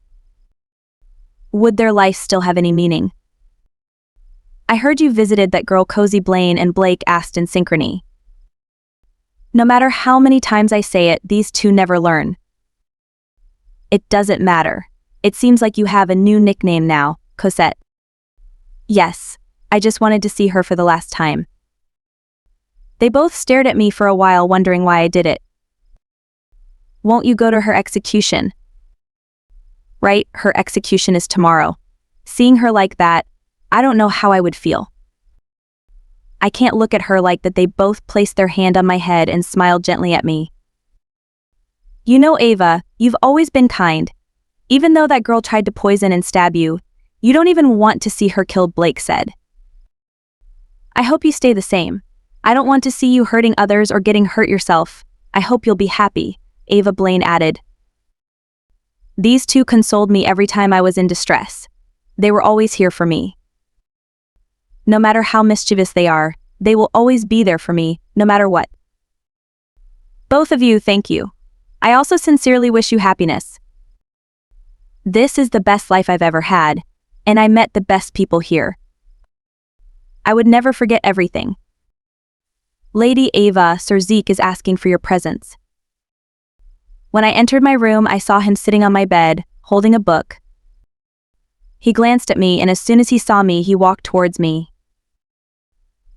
Would their life still have any meaning? I heard you visited that girl Cozy Blaine, and Blake asked in synchrony. No matter how many times I say it, these two never learn. It doesn't matter. It seems like you have a new nickname now, Cosette. Yes, I just wanted to see her for the last time. They both stared at me for a while, wondering why I did it. Won't you go to her execution? Right, her execution is tomorrow. Seeing her like that, I don't know how I would feel. I can't look at her like that. They both placed their hand on my head and smiled gently at me. You know, Ava, you've always been kind. Even though that girl tried to poison and stab you, you don't even want to see her killed, Blake said. I hope you stay the same. I don't want to see you hurting others or getting hurt yourself. I hope you'll be happy, Ava Blaine added. These two consoled me every time I was in distress. They were always here for me. No matter how mischievous they are, they will always be there for me, no matter what. Both of you, thank you. I also sincerely wish you happiness. This is the best life I've ever had, and I met the best people here. I would never forget everything. Lady Ava, Sir Zeke is asking for your presence. When I entered my room, I saw him sitting on my bed, holding a book. He glanced at me, and as soon as he saw me, he walked towards me.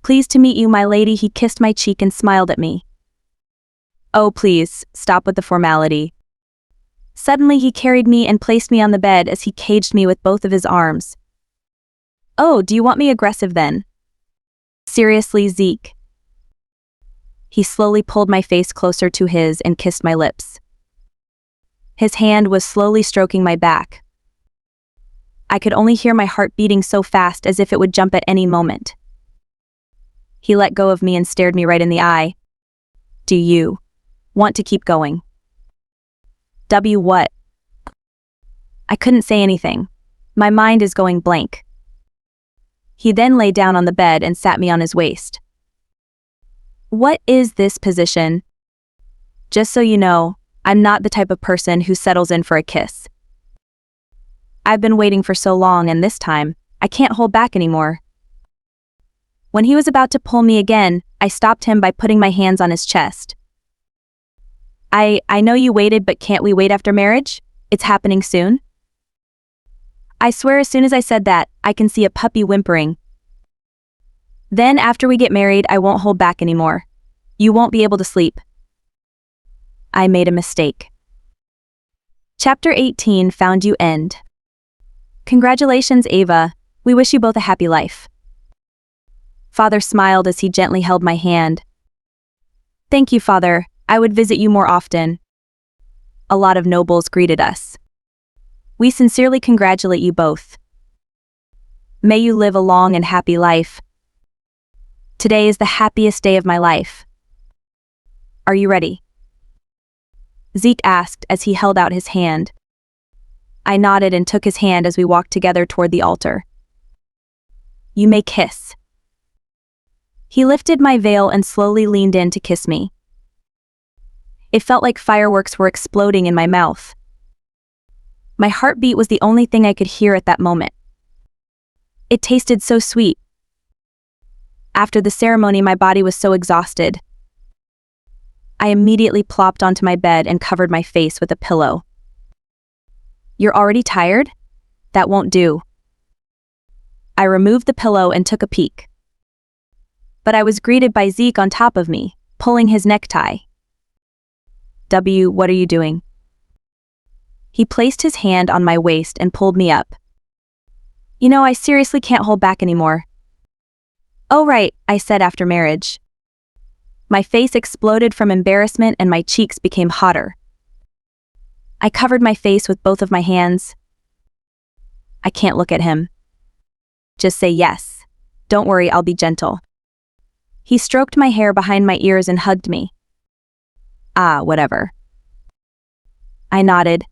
Pleased to meet you, my lady, he kissed my cheek and smiled at me. Oh, please, stop with the formality. Suddenly he carried me and placed me on the bed as he caged me with both of his arms. Oh, do you want me aggressive then? Seriously, Zeke. He slowly pulled my face closer to his and kissed my lips. His hand was slowly stroking my back. I could only hear my heart beating so fast as if it would jump at any moment. He let go of me and stared me right in the eye. Do you want to keep going? What? I couldn't say anything. My mind is going blank. He then lay down on the bed and sat me on his waist. What is this position? Just so you know, I'm not the type of person who settles in for a kiss. I've been waiting for so long, and this time, I can't hold back anymore. When he was about to pull me again, I stopped him by putting my hands on his chest. I know you waited, but can't we wait after marriage? It's happening soon. I swear as soon as I said that, I can see a puppy whimpering. Then after we get married, I won't hold back anymore. You won't be able to sleep. I made a mistake. Chapter 18, Found You, End. Congratulations, Ava. We wish you both a happy life. Father smiled as he gently held my hand. Thank you, Father. I would visit you more often. A lot of nobles greeted us. We sincerely congratulate you both. May you live a long and happy life. Today is the happiest day of my life. Are you ready? Zeke asked as he held out his hand. I nodded and took his hand as we walked together toward the altar. You may kiss. He lifted my veil and slowly leaned in to kiss me. It felt like fireworks were exploding in my mouth. My heartbeat was the only thing I could hear at that moment. It tasted so sweet. After the ceremony, my body was so exhausted. I immediately plopped onto my bed and covered my face with a pillow. You're already tired? That won't do. I removed the pillow and took a peek. But I was greeted by Zeke on top of me, pulling his necktie. What are you doing? He placed his hand on my waist and pulled me up. You know, I seriously can't hold back anymore. Oh right, I said after marriage. My face exploded from embarrassment and my cheeks became hotter. I covered my face with both of my hands. I can't look at him. Just say yes. Don't worry, I'll be gentle. He stroked my hair behind my ears and hugged me. Whatever. I nodded.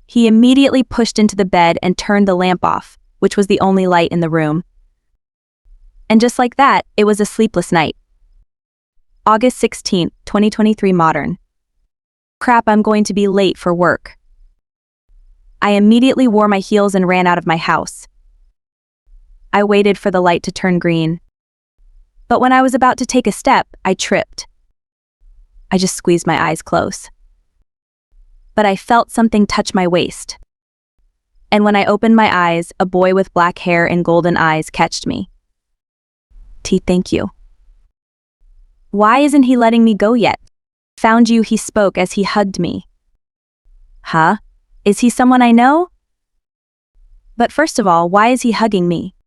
He immediately pushed into the bed and turned the lamp off, which was the only light in the room. And just like that, it was a sleepless night. August 16, 2023 Modern. Crap, I'm going to be late for work. I immediately wore my heels and ran out of my house. I waited for the light to turn green. But when I was about to take a step, I tripped. I just squeezed my eyes close. But I felt something touch my waist. And when I opened my eyes, a boy with black hair and golden eyes catched me. Thank you. Why isn't he letting me go yet? Found you, he spoke as he hugged me. Huh? Is he someone I know? But first of all, why is he hugging me?